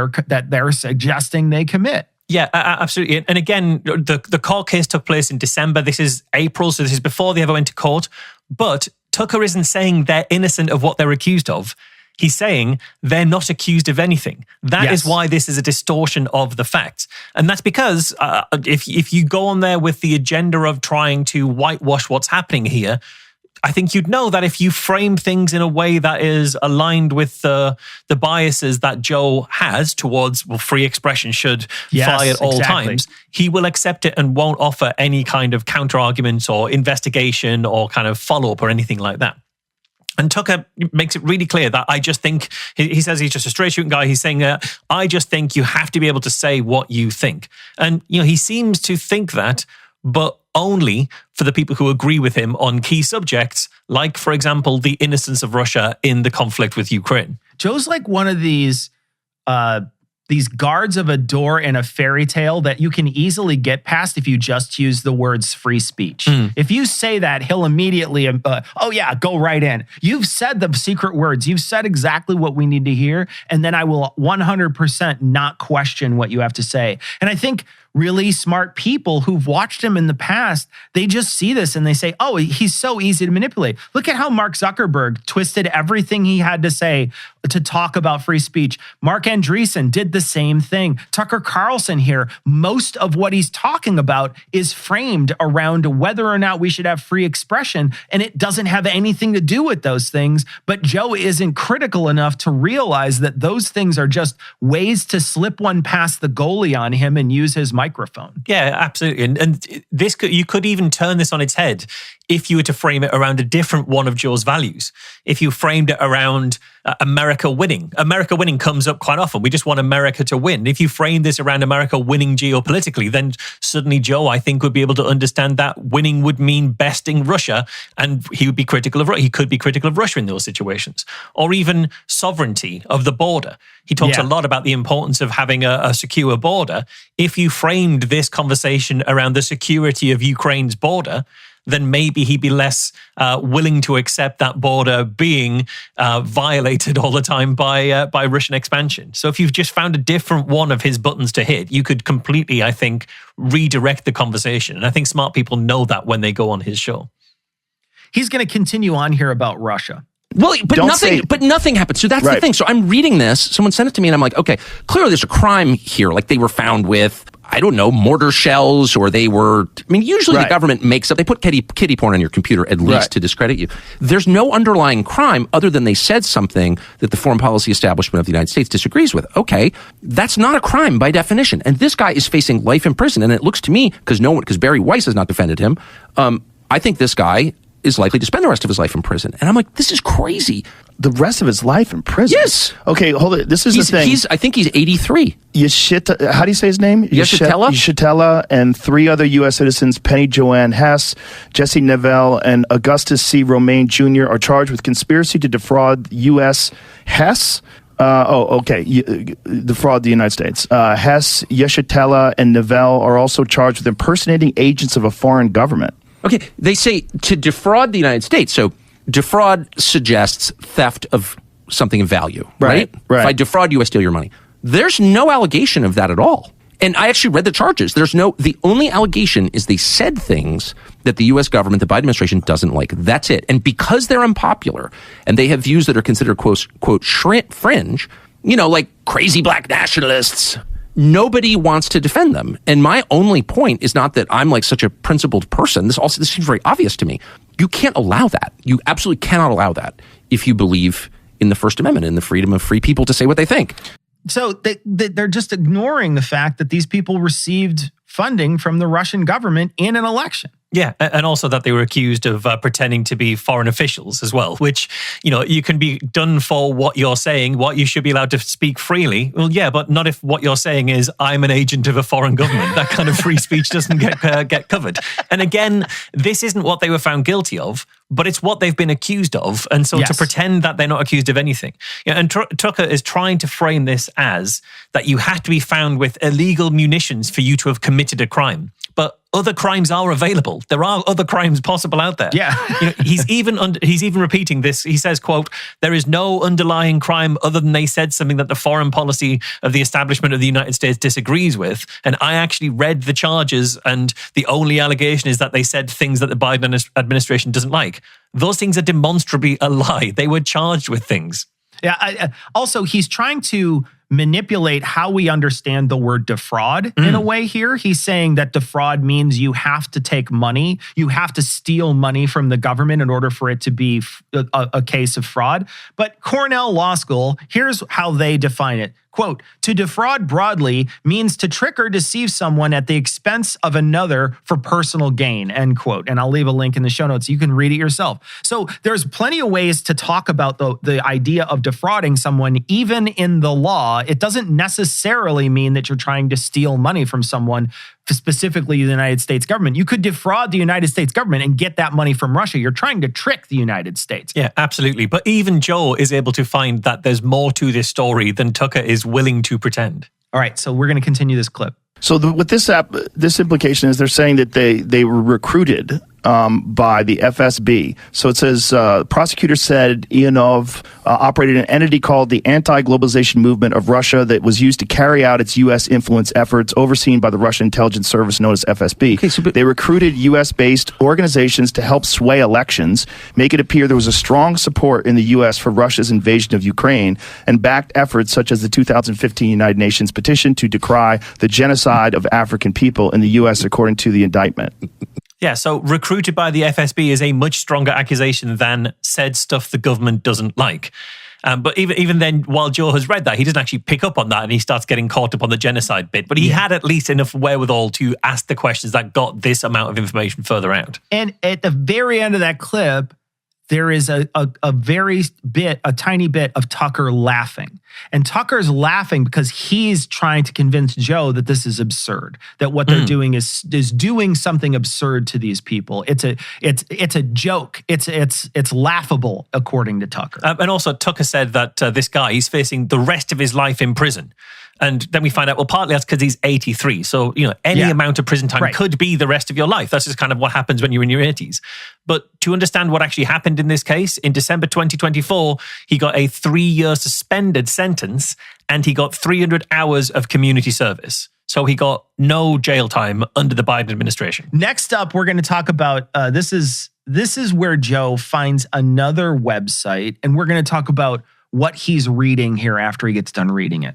they're suggesting they commit. Yeah, absolutely. And again, the court case took place in December. This is April, so this is before they ever went to court. But Tucker isn't saying they're innocent of what they're accused of. He's saying they're not accused of anything. That is why this is a distortion of the facts. And that's because if you go on there with the agenda of trying to whitewash what's happening here, I think you'd know that if you frame things in a way that is aligned with the biases that Joe has towards free expression should fly at all times, he will accept it and won't offer any kind of counter arguments or investigation or kind of follow-up or anything like that. And Tucker makes it really clear that I just think, he says he's just a straight shooting guy. He's saying, I just think you have to be able to say what you think. And, he seems to think that, but only for the people who agree with him on key subjects, like, for example, the innocence of Russia in the conflict with Ukraine. Joe's like one of these guards of a door in a fairy tale that you can easily get past if you just use the words free speech. If you say that, he'll immediately, oh yeah, go right in. You've said the secret words. You've said exactly what we need to hear. And then I will 100% not question what you have to say. And I think really smart people who've watched him in the past, they just see this and they say, oh, he's so easy to manipulate. Look at how Mark Zuckerberg twisted everything he had to say to talk about free speech. Mark Andreessen did the same thing. Tucker Carlson here, most of what he's talking about is framed around whether or not we should have free expression, and it doesn't have anything to do with those things. But Joe isn't critical enough to realize that those things are just ways to slip one past the goalie on him and use his microphone. Yeah, absolutely. And this you could even turn this on its head if you were to frame it around a different one of Joe's values. If you framed it around America winning. America winning comes up quite often. We just want America to win. If you frame this around America winning geopolitically, then suddenly Joe, I think, would be able to understand that winning would mean besting Russia, and he would be critical of He could be critical of Russia in those situations. Or even sovereignty of the border. He talks a lot about the importance of having a secure border. If you framed this conversation around the security of Ukraine's border, then maybe he'd be less willing to accept that border being violated all the time by Russian expansion. So if you've just found a different one of his buttons to hit, you could completely, I think, redirect the conversation. And I think smart people know that when they go on his show. He's going to continue on here about Russia. Well, but nothing happened. So that's the thing. So I'm reading this. Someone sent it to me and I'm like, okay, clearly there's a crime here. Like they were found with, I don't know, mortar shells, or they were, I mean, usually the government makes up, they put kitty porn on your computer at least to discredit you. There's no underlying crime other than they said something that the foreign policy establishment of the United States disagrees with. Okay, that's not a crime by definition. And this guy is facing life in prison. And it looks to me, because Barry Weiss has not defended him, I think this guy is likely to spend the rest of his life in prison. And I'm like, this is crazy. The rest of his life in prison? Yes. Okay, hold it. This is the thing. I think he's 83. How do you say his name? Yeshitela and 3 other U.S. citizens, Penny Joanne Hess, Jesse Neville, and Augustus C. Romaine Jr. are charged with conspiracy to defraud U.S. Hess. Defraud the United States. Hess, Yeshitela, and Neville are also charged with impersonating agents of a foreign government. Okay, they say to defraud the United States. So defraud suggests theft of something of value, right? If I defraud you, I steal your money. There's no allegation of that at all. And I actually read the charges. The only allegation is they said things that the U.S. government, the Biden administration, doesn't like. That's it. And because they're unpopular and they have views that are considered, quote, fringe, like crazy black nationalists, nobody wants to defend them. And my only point is not that I'm like such a principled person. This seems very obvious to me. You can't allow that. You absolutely cannot allow that if you believe in the First Amendment and the freedom of free people to say what they think. So they're just ignoring the fact that these people received funding from the Russian government in an election. Yeah, and also that they were accused of pretending to be foreign officials as well, which, you can be done for what you're saying, what you should be allowed to speak freely. Well, yeah, but not if what you're saying is, I'm an agent of a foreign government. That kind of free speech doesn't get covered. And again, this isn't what they were found guilty of, but it's what they've been accused of. And so to pretend that they're not accused of anything. And Tucker is trying to frame this as that you have to be found with illegal munitions for you to have committed a crime. But other crimes are available. There are other crimes possible out there. Yeah. He's even repeating this. He says, quote, there is no underlying crime other than they said something that the foreign policy of the establishment of the United States disagrees with. And I actually read the charges, and the only allegation is that they said things that the Biden administration doesn't like. Those things are demonstrably a lie. They were charged with things. Yeah. Also, he's trying to manipulate how we understand the word defraud in a way here. He's saying that defraud means you have to take money, you have to steal money from the government in order for it to be a case of fraud. But Cornell Law School, here's how they define it. Quote, to defraud broadly means to trick or deceive someone at the expense of another for personal gain, end quote. And I'll leave a link in the show notes. You can read it yourself. So there's plenty of ways to talk about the idea of defrauding someone, even in the law, it doesn't necessarily mean that you're trying to steal money from someone, specifically the United States government. You could defraud the United States government and get that money from Russia. You're trying to trick the United States. Yeah, absolutely. But even Joe is able to find that there's more to this story than Tucker is willing to pretend. All right, so we're going to continue this clip. So with this implication is they're saying that they were recruited by the FSB. So it says, prosecutor said Ionov operated an entity called the Anti-Globalization Movement of Russia that was used to carry out its U.S. influence efforts overseen by the Russian intelligence service known as FSB. Okay, they recruited U.S.-based organizations to help sway elections, make it appear there was a strong support in the U.S. for Russia's invasion of Ukraine, and backed efforts such as the 2015 United Nations petition to decry the genocide of African people in the U.S., according to the indictment. Yeah, so recruited by the FSB is a much stronger accusation than said stuff the government doesn't like. But even then, while Joe has read that, he doesn't actually pick up on that and he starts getting caught up on the genocide bit. But he had at least enough wherewithal to ask the questions that got this amount of information further out. And at the very end of that clip, there is a tiny bit of Tucker laughing. And Tucker's laughing because he's trying to convince Joe that this is absurd, that what they're doing is doing something absurd to these people. It's a joke. It's laughable, according to Tucker. And also, Tucker said that this guy, he's facing the rest of his life in prison. And then we find out, well, partly that's because he's 83. So, any amount of prison time could be the rest of your life. That's just kind of what happens when you're in your 80s. But to understand what actually happened in this case, in December 2024, he got a 3-year suspended sentence and he got 300 hours of community service. So he got no jail time under the Biden administration. Next up, we're going to talk about, this is where Joe finds another website, and we're going to talk about what he's reading here after he gets done reading it.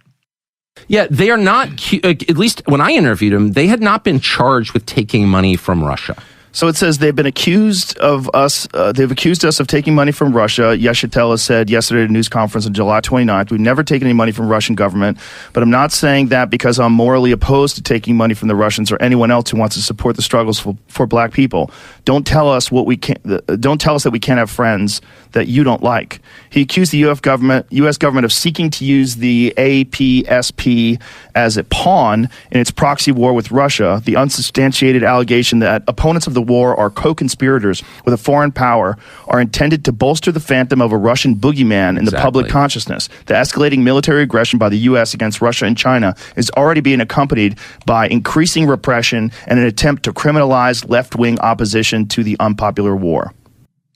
Yeah, they are not, at least when I interviewed them, they had not been charged with taking money from Russia. So it says they've been accused of us. They've accused us of taking money from Russia. Yeshitela said yesterday at a news conference on July 29th, we've never taken any money from Russian government, but I'm not saying that because I'm morally opposed to taking money from the Russians or anyone else who wants to support the struggles for black people. Don't tell us that we can't have friends that you don't like. He accused the U.S. government of seeking to use the APSP as a pawn in its proxy war with Russia. The unsubstantiated allegation that opponents of the war are co-conspirators with a foreign power are intended to bolster the phantom of a Russian boogeyman in the public consciousness. The escalating military aggression by the U.S. against Russia and China is already being accompanied by increasing repression and an attempt to criminalize left-wing opposition to the unpopular war.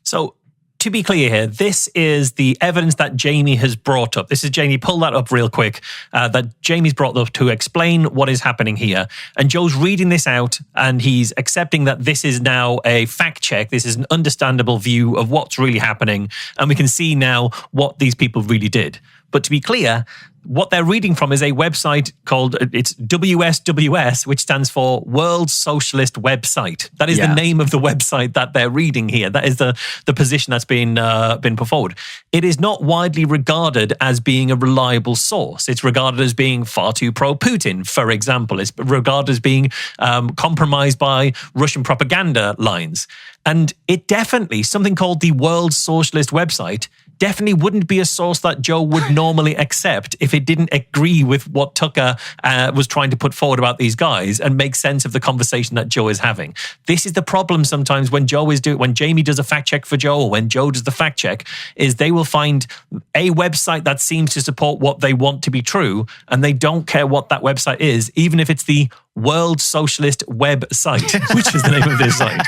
So, to be clear here, this is the evidence that Jamie has brought up. This is Jamie, pull that up real quick, that Jamie's brought up to explain what is happening here. And Joe's reading this out and he's accepting that this is now a fact check. This is an understandable view of what's really happening. And we can see now what these people really did. But to be clear, what they're reading from is a website called, it's WSWS, which stands for World Socialist Website. That is the name of the website that they're reading here. That is the position that's been put forward. It is not widely regarded as being a reliable source. It's regarded as being far too pro-Putin, for example. It's regarded as being compromised by Russian propaganda lines. And it definitely, something called the World Socialist Website, definitely wouldn't be a source that Joe would normally accept if it didn't agree with what Tucker was trying to put forward about these guys and make sense of the conversation that Joe is having. This is the problem sometimes when when Jamie does a fact check for Joe, or when Joe does the fact check, is they will find a website that seems to support what they want to be true, and they don't care what that website is, even if it's the World Socialist Website, which is the name of this site.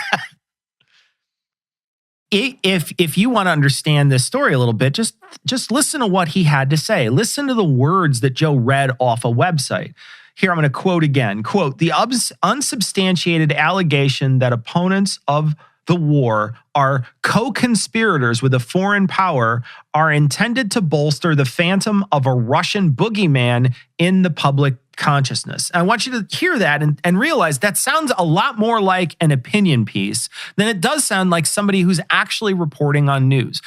If you want to understand this story a little bit, just listen to what he had to say. Listen to the words that Joe read off a website. Here, I'm going to quote again. Quote, the unsubstantiated allegation that opponents of the war are co-conspirators with a foreign power are intended to bolster the phantom of a Russian boogeyman in the public consciousness. And I want you to hear that and realize that sounds a lot more like an opinion piece than it does sound like somebody who's actually reporting on news.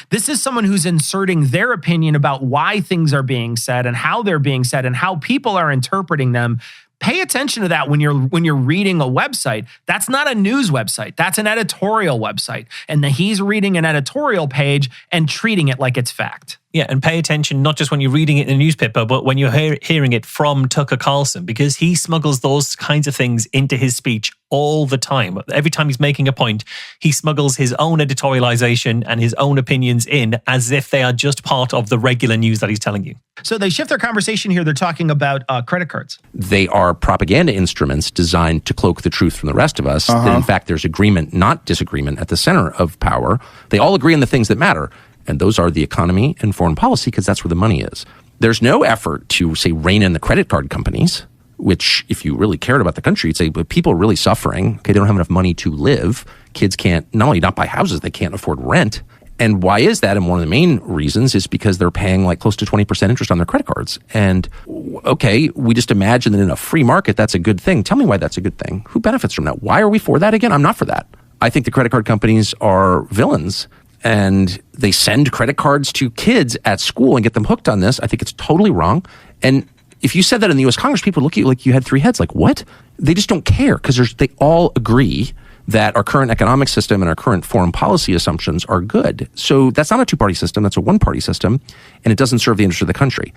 This is someone who's inserting their opinion about why things are being said and how they're being said and how people are interpreting them. Pay attention to that when you're reading a website. That's not a news website. That's an editorial website. And he's reading an editorial page and treating it like it's fact. Yeah, and pay attention not just when you're reading it in the newspaper, but when you're hearing it from Tucker Carlson, because he smuggles those kinds of things into his speech all the time. Every time he's making a point, he smuggles his own editorialization and his own opinions in as if they are just part of the regular news that he's telling you. So they shift their conversation here. They're talking about credit cards. They are propaganda instruments designed to cloak the truth from the rest of us. That in fact, there's agreement, not disagreement, at the center of power. They all agree on the things that matter. And those are the economy and foreign policy, because that's where the money is. There's no effort to, say, rein in the credit card companies, which, if you really cared about the country, you'd say, but people are really suffering. Okay, they don't have enough money to live. Kids can't not only not buy houses, they can't afford rent. And why is that? And one of the main reasons is because they're paying like close to 20% interest on their credit cards. And okay, we just imagine that in a free market, that's a good thing. Tell me why that's a good thing. Who benefits from that? Why are we for that again? I'm not for that. I think the credit card companies are villains. And they send credit cards to kids at school and get them hooked on this. I think it's totally wrong. And if you said that in the U.S. Congress, people look at you like you had three heads. Like, what? They just don't care, because they all agree that our current economic system and our current foreign policy assumptions are good. So that's not a two-party system. That's a one-party system, and it doesn't serve the interest of the country.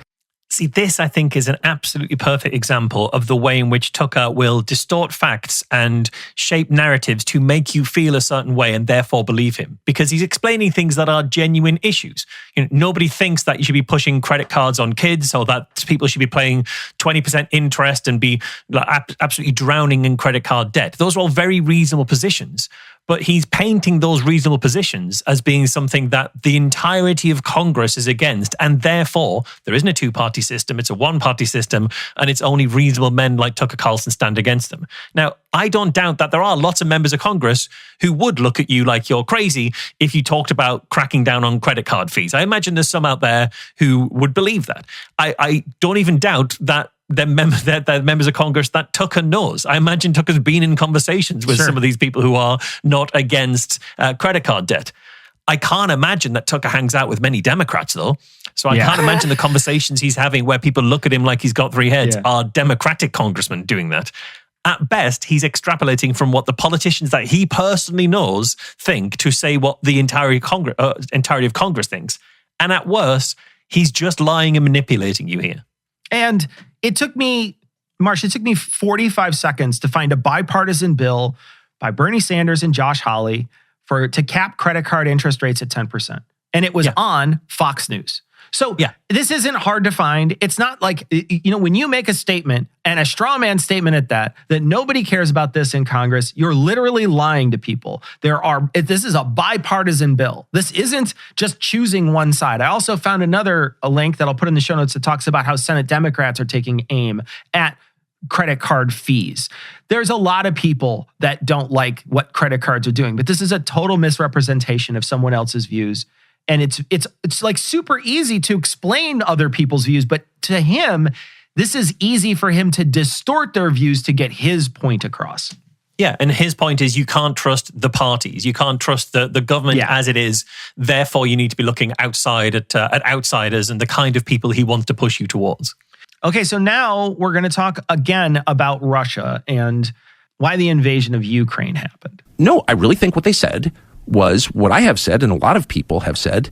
See, this, I think, is an absolutely perfect example of the way in which Tucker will distort facts and shape narratives to make you feel a certain way and therefore believe him, because he's explaining things that are genuine issues. Nobody thinks that you should be pushing credit cards on kids, or that people should be paying 20% interest and be absolutely drowning in credit card debt. Those are all very reasonable positions. But he's painting those reasonable positions as being something that the entirety of Congress is against. And therefore, there isn't a two-party system. It's a one-party system. And it's only reasonable men like Tucker Carlson stand against them. Now, I don't doubt that there are lots of members of Congress who would look at you like you're crazy if you talked about cracking down on credit card fees. I imagine there's some out there who would believe that. I don't even doubt that they're members of Congress that Tucker knows. I imagine Tucker's been in conversations with some of these people who are not against credit card debt. I can't imagine that Tucker hangs out with many Democrats, though. So I can't imagine the conversations he's having where people look at him like he's got three heads are Democratic congressmen doing that. At best, he's extrapolating from what the politicians that he personally knows think to say what the entirety of Congress thinks. And at worst, he's just lying and manipulating you here. And it took me 45 seconds to find a bipartisan bill by Bernie Sanders and Josh Hawley to cap credit card interest rates at 10%. And it was on Fox News. So this isn't hard to find. It's not like, when you make a statement, and a straw man statement at that nobody cares about this in Congress, you're literally lying to people. This is a bipartisan bill. This isn't just choosing one side. I also found a link that I'll put in the show notes that talks about how Senate Democrats are taking aim at credit card fees. There's a lot of people that don't like what credit cards are doing, but this is a total misrepresentation of someone else's views. And it's like super easy to explain other people's views, but to him, this is easy for him to distort their views to get his point across. Yeah, and his point is you can't trust the parties. You can't trust the government as it is. Therefore, you need to be looking outside at outsiders and the kind of people he wants to push you towards. Okay, so now we're going to talk again about Russia and why the invasion of Ukraine happened. No, I really think what they said was what I have said, and a lot of people have said,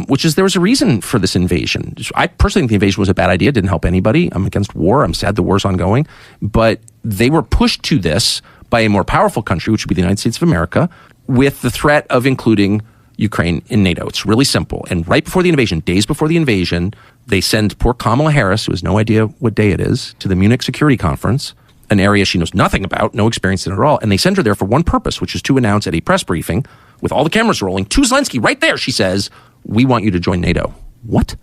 which is there was a reason for this invasion. I personally think the invasion was a bad idea. It didn't help anybody. I'm against war. I'm sad the war's ongoing. But they were pushed to this by a more powerful country, which would be the United States of America, with the threat of including Ukraine in NATO. It's really simple. And right before the invasion, days before the invasion, they send poor Kamala Harris, who has no idea what day it is, to the Munich Security Conference, an area she knows nothing about, no experience in it at all. And they send her there for one purpose, which is to announce at a press briefing, with all the cameras rolling, to Zelensky, right there, she says, we want you to join NATO. What?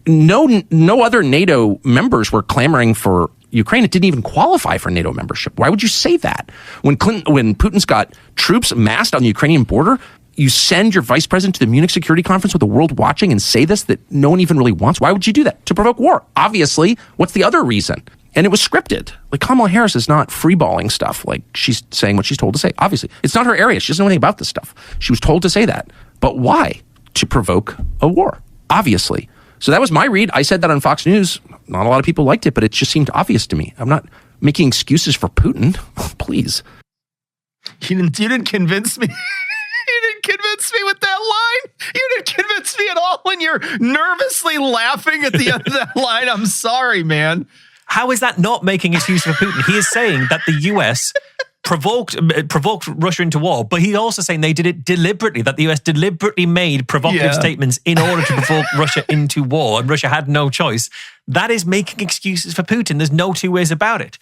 No other NATO members were clamoring for Ukraine. It didn't even qualify for NATO membership. Why would you say that? When Putin's got troops massed on the Ukrainian border, you send your vice president to the Munich Security Conference with the world watching and say this that no one even really wants? Why would you do that? To provoke war. Obviously. What's the other reason? And it was scripted. Like, Kamala Harris is not freeballing stuff. Like, she's saying what she's told to say. Obviously. It's not her area. She doesn't know anything about this stuff. She was told to say that. But why? To provoke a war. Obviously. So that was my read. I said that on Fox News. Not a lot of people liked it, but it just seemed obvious to me. I'm not making excuses for Putin. Please. You didn't convince me. You didn't convince me with that line. You didn't convince me at all. when you're nervously laughing at the end of that line. I'm sorry, man. How is that not making excuses for Putin? He is saying that the US provoked Russia into war, but he's also saying they did it deliberately, that the US deliberately made provocative statements in order to provoke Russia into war, and Russia had no choice. That is making excuses for Putin. There's no two ways about it.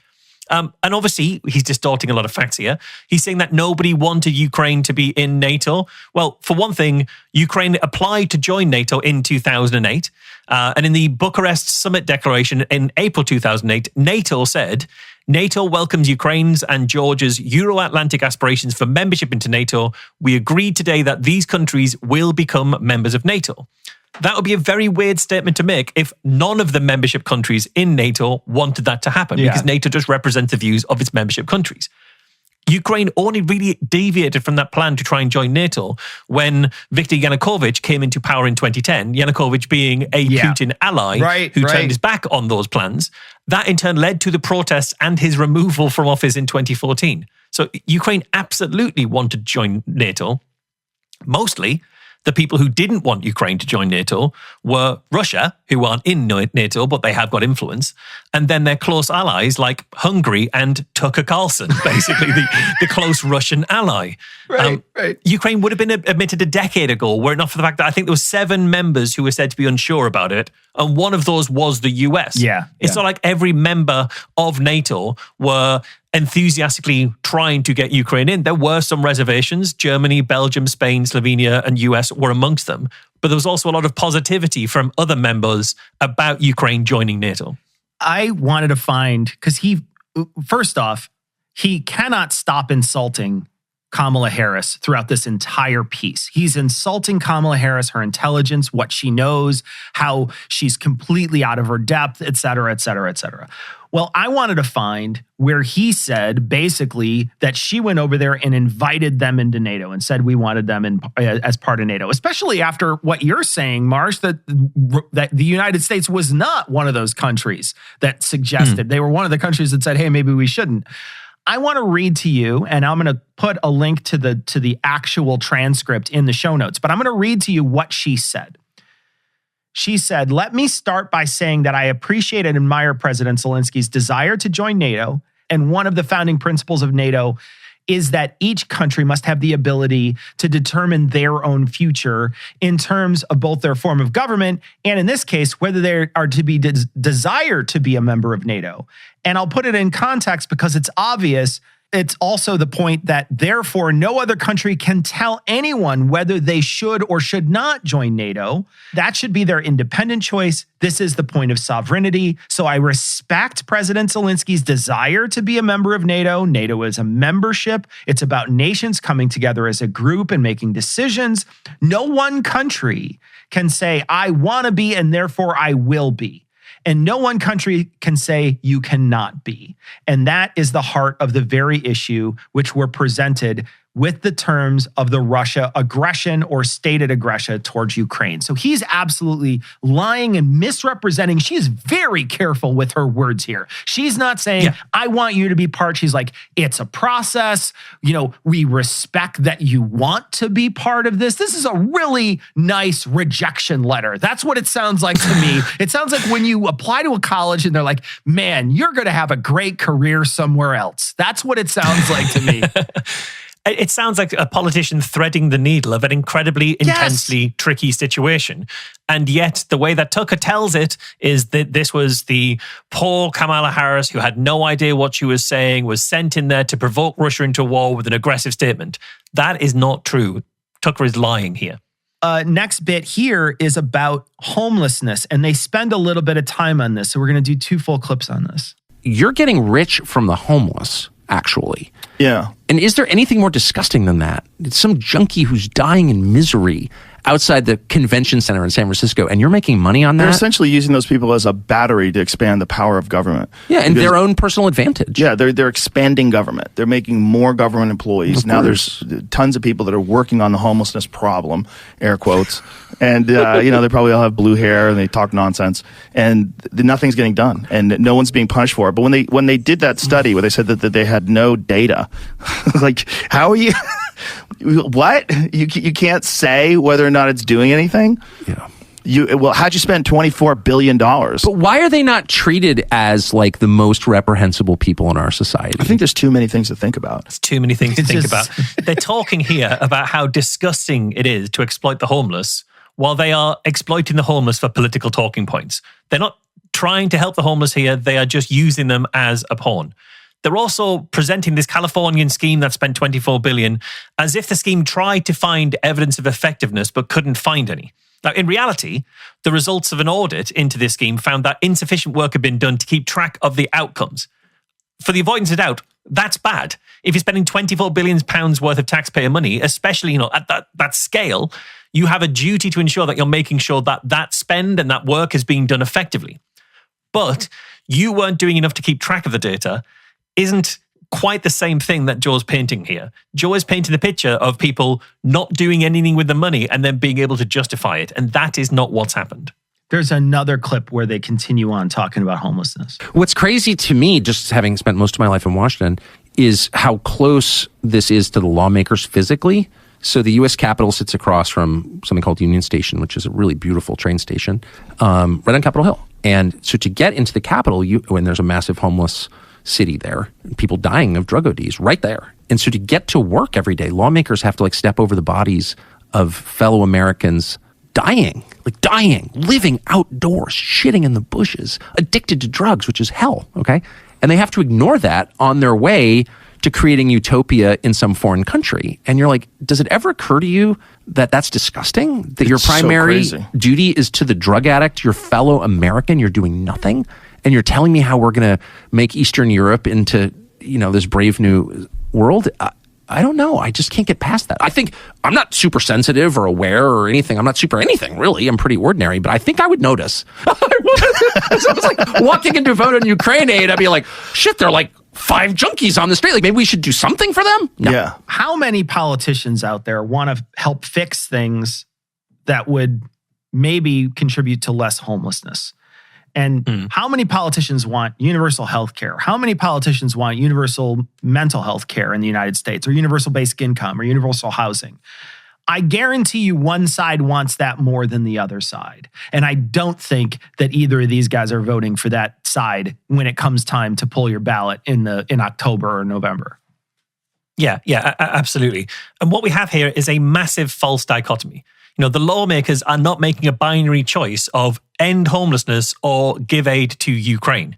And obviously, he's distorting a lot of facts here. He's saying that nobody wanted Ukraine to be in NATO. Well, for one thing, Ukraine applied to join NATO in 2008. And in the Bucharest Summit Declaration in April 2008, NATO said, NATO welcomes Ukraine's and Georgia's Euro-Atlantic aspirations for membership into NATO. We agreed today that these countries will become members of NATO. That would be a very weird statement to make if none of the membership countries in NATO wanted that to happen, because NATO just represents the views of its membership countries. Ukraine only really deviated from that plan to try and join NATO when Viktor Yanukovych came into power in 2010, Yanukovych being a Putin ally who turned his back on those plans. That in turn led to the protests and his removal from office in 2014. So Ukraine absolutely wanted to join NATO. Mostly, the people who didn't want Ukraine to join NATO were Russia, who aren't in NATO, but they have got influence, and then their close allies like Hungary and Tucker Carlson, basically the close Russian ally. Right. Ukraine would have been admitted a decade ago, were it not for the fact that I think there were 7 members who were said to be unsure about it, and one of those was the US. It's not like every member of NATO were enthusiastically trying to get Ukraine in. There were some reservations. Germany, Belgium, Spain, Slovenia, and US were amongst them. But there was also a lot of positivity from other members about Ukraine joining NATO. I wanted to find, because first off, he cannot stop insulting Kamala Harris throughout this entire piece. He's insulting Kamala Harris, her intelligence, what she knows, how she's completely out of her depth, et cetera, et cetera, et cetera. Well, I wanted to find where he said basically that she went over there and invited them into NATO and said we wanted them as part of NATO, especially after what you're saying, Marsh, that the United States was not one of those countries that suggested. They were one of the countries that said, hey, maybe we shouldn't. I want to read to you, and I'm going to put a link to the actual transcript in the show notes, but I'm going to read to you what she said. She said, let me start by saying that I appreciate and admire President Zelensky's desire to join NATO. And one of the founding principles of NATO is that each country must have the ability to determine their own future in terms of both their form of government and, in this case, whether they are to be desire to be a member of NATO. And I'll put it in context because it's obvious. It's also the point that, therefore, no other country can tell anyone whether they should or should not join NATO. That should be their independent choice. This is the point of sovereignty. So I respect President Zelensky's desire to be a member of NATO. NATO is a membership. It's about nations coming together as a group and making decisions. No one country can say, I want to be, and therefore I will be. And no one country can say you cannot be. And that is the heart of the very issue which were presented with the terms of the Russia aggression or stated aggression towards Ukraine. So he's absolutely lying and misrepresenting. She is very careful with her words here. She's not saying, I want you to be part. She's like, it's a process. You know, we respect that you want to be part of this. This is a really nice rejection letter. That's what it sounds like to me. It sounds like when you apply to a college and they're like, man, you're going to have a great career somewhere else. That's what it sounds like to me. It sounds like a politician threading the needle of an incredibly intensely tricky situation. And yet the way that Tucker tells it is that this was the poor Kamala Harris who had no idea what she was saying, was sent in there to provoke Russia into war with an aggressive statement. That is not true. Tucker is lying here. Next bit here is about homelessness, and they spend a little bit of time on this. So we're going to do 2 full clips on this. You're getting rich from the homeless, actually. Yeah. And is there anything more disgusting than that? It's some junkie who's dying in misery outside the convention center in San Francisco, and you're making money on that? They're essentially using those people as a battery to expand the power of government. Yeah, and their own personal advantage. Yeah, they're expanding government. They're making more government employees. Now there's tons of people that are working on the homelessness problem, air quotes. And, they probably all have blue hair and they talk nonsense. And nothing's getting done. And no one's being punished for it. But when they did that study where they said that they had no data, like, how are you... What? You can't say whether or not it's doing anything? Yeah. How'd you spend $24 billion? But why are they not treated as like the most reprehensible people in our society? I think there's too many things to think about. There's too many things to think about. They're talking here about how disgusting it is to exploit the homeless while they are exploiting the homeless for political talking points. They're not trying to help the homeless here. They are just using them as a pawn. They're also presenting this Californian scheme that spent $24 billion as if the scheme tried to find evidence of effectiveness but couldn't find any. Now, in reality, the results of an audit into this scheme found that insufficient work had been done to keep track of the outcomes. For the avoidance of doubt, that's bad. If you're spending £24 billion worth of taxpayer money, especially at that scale, you have a duty to ensure that you're making sure that that spend and that work is being done effectively. But you weren't doing enough to keep track of the data isn't quite the same thing that Joe's painting here. Joe is painting the picture of people not doing anything with the money and then being able to justify it. And that is not what's happened. There's another clip where they continue on talking about homelessness. What's crazy to me, just having spent most of my life in Washington, is how close this is to the lawmakers physically. So the U.S. Capitol sits across from something called Union Station, which is a really beautiful train station, right on Capitol Hill. And so to get into the Capitol, when there's a massive homeless city there, and people dying of drug ODs right there. And so to get to work every day, lawmakers have to like step over the bodies of fellow Americans dying, living outdoors, shitting in the bushes, addicted to drugs, which is hell, okay? And they have to ignore that on their way to creating utopia in some foreign country. And you're like, does it ever occur to you that that's disgusting? That your primary duty is to the drug addict, your fellow American, you're doing nothing? And you're telling me how we're going to make Eastern Europe into, this brave new world? I don't know. I just can't get past that. I think I'm not super sensitive or aware or anything. I'm not super anything, really. I'm pretty ordinary, but I think I would notice. So I was like walking into a vote on Ukraine aid. I'd be like, shit, they're like 5 junkies on the street. Like maybe we should do something for them? No. Yeah. How many politicians out there want to help fix things that would maybe contribute to less homelessness? And how many politicians want universal health care? How many politicians want universal mental health care in the United States, or universal basic income, or universal housing? I guarantee you one side wants that more than the other side. And I don't think that either of these guys are voting for that side when it comes time to pull your ballot in October or November. Yeah, absolutely. And what we have here is a massive false dichotomy. The lawmakers are not making a binary choice of end homelessness or give aid to Ukraine.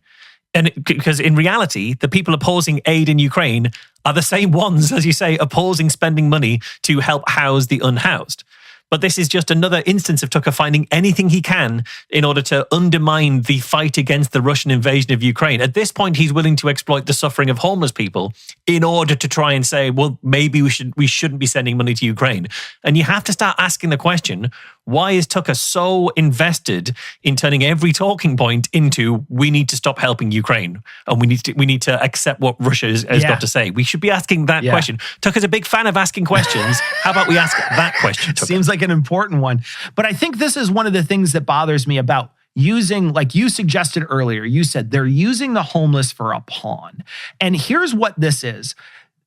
And because in reality, the people opposing aid in Ukraine are the same ones, as you say, opposing spending money to help house the unhoused. But this is just another instance of Tucker finding anything he can in order to undermine the fight against the Russian invasion of Ukraine. At this point, he's willing to exploit the suffering of homeless people in order to try and say, well, maybe we shouldn't be sending money to Ukraine. And you have to start asking the question, why is Tucker so invested in turning every talking point into we need to stop helping Ukraine and we need to accept what Russia has got to say? We should be asking that question. Tucker's a big fan of asking questions. How about we ask that question, Tucker? Seems like an important one. But I think this is one of the things that bothers me about using, like you suggested earlier, you said they're using the homeless for a pawn. And here's what this is.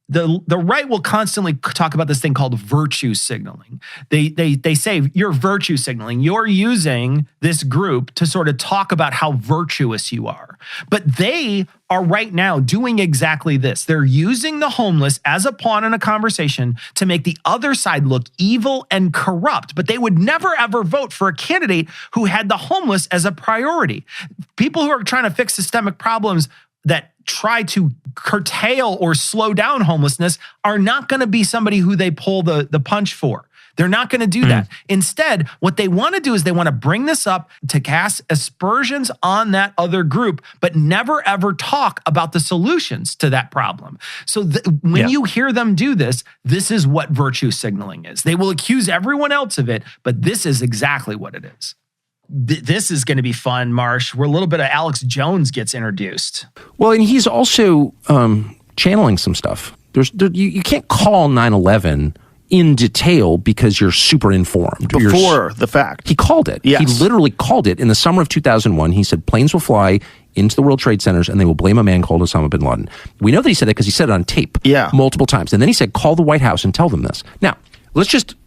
The right will constantly talk about this thing called virtue signaling. They say you're virtue signaling. You're using this group to sort of talk about how virtuous you are. But they are right now doing exactly this. They're using the homeless as a pawn in a conversation to make the other side look evil and corrupt. But they would never, ever vote for a candidate who had the homeless as a priority. People who are trying to fix systemic problems that try to curtail or slow down homelessness are not going to be somebody who they pull the punch for. They're not going to do that. Instead, what they want to do is they want to bring this up to cast aspersions on that other group, but never ever talk about the solutions to that problem. So when you hear them do this, this is what virtue signaling is. They will accuse everyone else of it, but this is exactly what it is. This is going to be fun, Marsh, where a little bit of Alex Jones gets introduced. Well, and he's also channeling some stuff. You can't call 9/11 in detail because you're super informed. Before the fact. He called it. Yes. He literally called it in the summer of 2001. He said planes will fly into the World Trade Centers and they will blame a man called Osama bin Laden. We know that he said that because he said it on tape multiple times. And then he said, call the White House and tell them this. Now,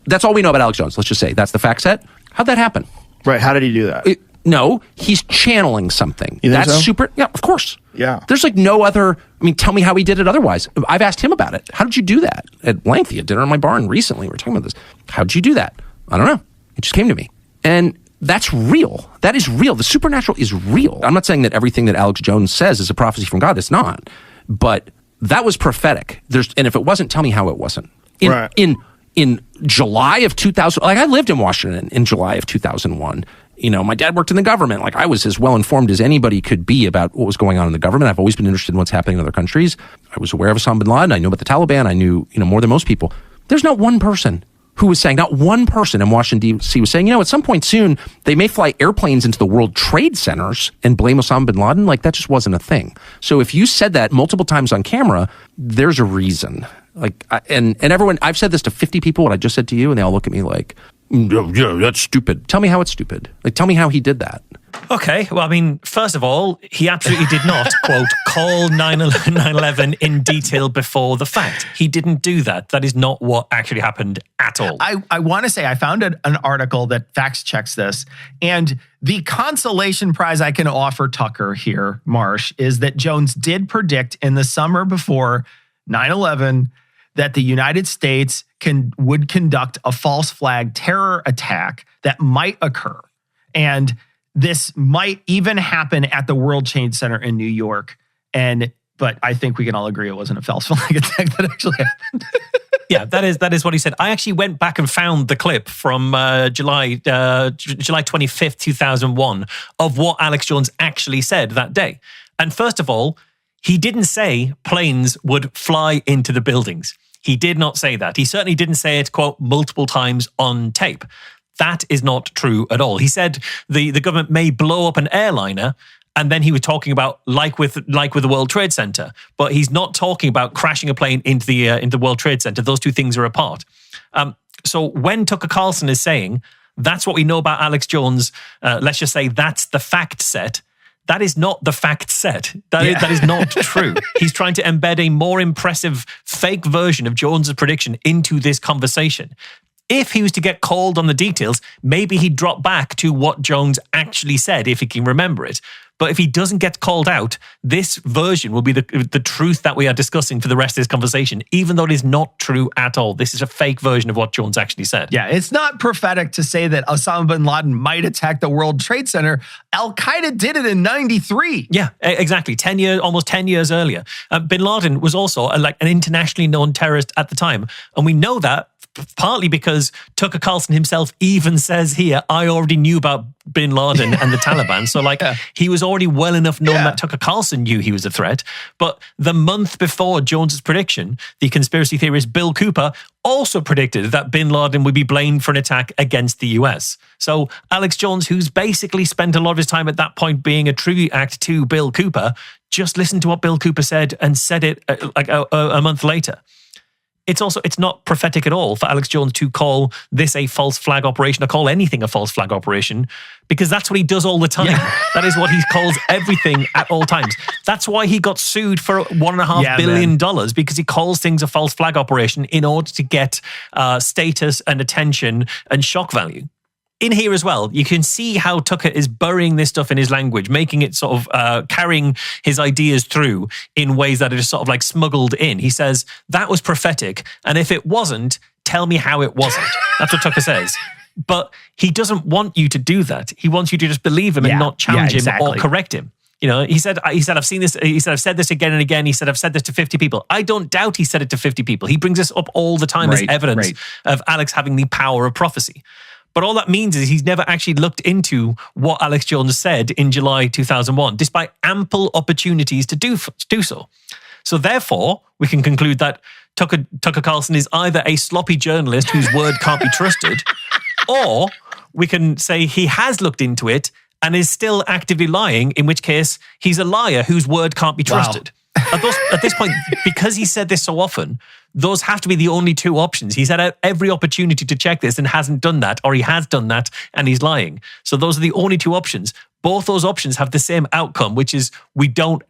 that's all we know about Alex Jones. Let's just say that's the fact set. How'd that happen? Right. How did he do that? No, he's channeling something. You think That's so? super. Yeah, of course. Yeah. There's like no other. I mean, tell me how he did it otherwise. I've asked him about it. How did you do that? At length, at dinner in my barn recently, we were talking about this. How did you do that? I don't know. It just came to me. And that's real. That is real. The supernatural is real. I'm not saying that everything that Alex Jones says is a prophecy from God. It's not. But that was prophetic. And if it wasn't, tell me how it wasn't. In July of 2000, like I lived in Washington in July of 2001. You know, my dad worked in the government. Like I was as well informed as anybody could be about what was going on in the government. I've always been interested in what's happening in other countries. I was aware of Osama bin Laden. I knew about the Taliban. I knew, more than most people. There's not one person who was saying, not one person in Washington, D.C. was saying, at some point soon, they may fly airplanes into the World Trade Centers and blame Osama bin Laden. Like that just wasn't a thing. So if you said that multiple times on camera, there's a reason. And everyone, I've said this to 50 people, what I just said to you, and they all look at me like, yeah, that's stupid. Tell me how it's stupid. Like, tell me how he did that. Okay. Well, I mean, first of all, he absolutely did not, quote, call 9/11 in detail before the fact. He didn't do that. That is not what actually happened at all. I want to say I found an article that fact checks this. And the consolation prize I can offer Tucker here, Marsh, is that Jones did predict in the summer before 9/11 that the United States would conduct a false flag terror attack that might occur. And this might even happen at the World Trade Center in New York. But I think we can all agree it wasn't a false flag attack that actually happened. Yeah, that is what he said. I actually went back and found the clip from July 25th, 2001 of what Alex Jones actually said that day. And first of all, he didn't say planes would fly into the buildings. He did not say that. He certainly didn't say it, quote, multiple times on tape. That is not true at all. He said the government may blow up an airliner, and then he was talking about like with the World Trade Center, but he's not talking about crashing a plane into the World Trade Center. Those two things are apart. So when Tucker Carlson is saying that's what we know about Alex Jones, let's just say that's the fact set. That is not the fact set. That is not true. He's trying to embed a more impressive fake version of Jones's prediction into this conversation. If he was to get called on the details, maybe he'd drop back to what Jones actually said, if he can remember it. But if he doesn't get called out, this version will be the truth that we are discussing for the rest of this conversation, even though it is not true at all. This is a fake version of what Jones actually said. Yeah, it's not prophetic to say that Osama bin Laden might attack the World Trade Center. Al-Qaeda did it in 93. Yeah, exactly. Almost 10 years earlier. Bin Laden was also an internationally known terrorist at the time. And we know that partly because Tucker Carlson himself even says here, I already knew about bin Laden and the Taliban. So he was already well enough known that Tucker Carlson knew he was a threat. But the month before Jones's prediction, the conspiracy theorist Bill Cooper also predicted that bin Laden would be blamed for an attack against the US. So Alex Jones, who's basically spent a lot of his time at that point being a tribute act to Bill Cooper, just listened to what Bill Cooper said and said it a month later. It's not prophetic at all for Alex Jones to call this a false flag operation or call anything a false flag operation, because that's what he does all the time. Yeah. That is what he calls everything at all times. That's why he got sued for $1.5 billion, because he calls things a false flag operation in order to get status and attention and shock value. In here as well, you can see how Tucker is burying this stuff in his language, making it sort of carrying his ideas through in ways that are just sort of like smuggled in. He says, that was prophetic, and if it wasn't, tell me how it wasn't. That's what Tucker says. But he doesn't want you to do that. He wants you to just believe him and not challenge him or correct him. He said, I've seen this. He said, I've said this again and again. He said, I've said this to 50 people. I don't doubt he said it to 50 people. He brings this up all the time as evidence of Alex having the power of prophecy. But all that means is he's never actually looked into what Alex Jones said in July 2001, despite ample opportunities to do so. So therefore, we can conclude that Tucker Carlson is either a sloppy journalist whose word can't be trusted, or we can say he has looked into it and is still actively lying, in which case he's a liar whose word can't be trusted. Wow. At this point, because he said this so often, those have to be the only two options. He's had every opportunity to check this and hasn't done that, or he has done that and he's lying. So those are the only two options. Both those options have the same outcome, which is we don't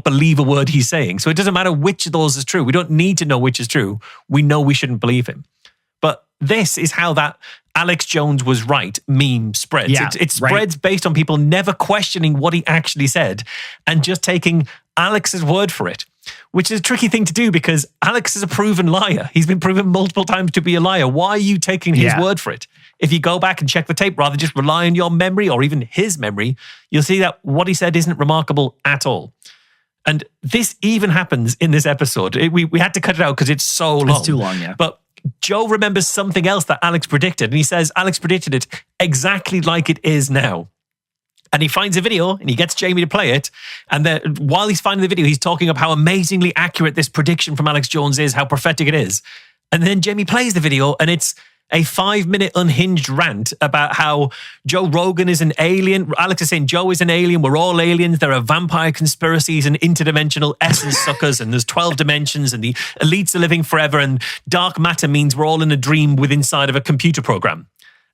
believe a word he's saying. So it doesn't matter which of those is true. We don't need to know which is true. We know we shouldn't believe him. But this is how that Alex Jones was right meme spreads. Yeah, it spreads based on people never questioning what he actually said and just taking Alex's word for it, which is a tricky thing to do because Alex is a proven liar. He's been proven multiple times to be a liar. Why are you taking his word for it? If you go back and check the tape, rather just rely on your memory or even his memory, you'll see that what he said isn't remarkable at all. And this even happens in this episode. We had to cut it out because it's so long. It's too long, yeah. But Joe remembers something else that Alex predicted. And he says, Alex predicted it exactly like it is now. And he finds a video and he gets Jamie to play it. And then while he's finding the video, he's talking about how amazingly accurate this prediction from Alex Jones is, how prophetic it is. And then Jamie plays the video and it's a 5-minute unhinged rant about how Joe Rogan is an alien. Alex is saying Joe is an alien. We're all aliens. There are vampire conspiracies and interdimensional essence suckers. And there's 12 dimensions and the elites are living forever. And dark matter means we're all in a dream within inside of a computer program.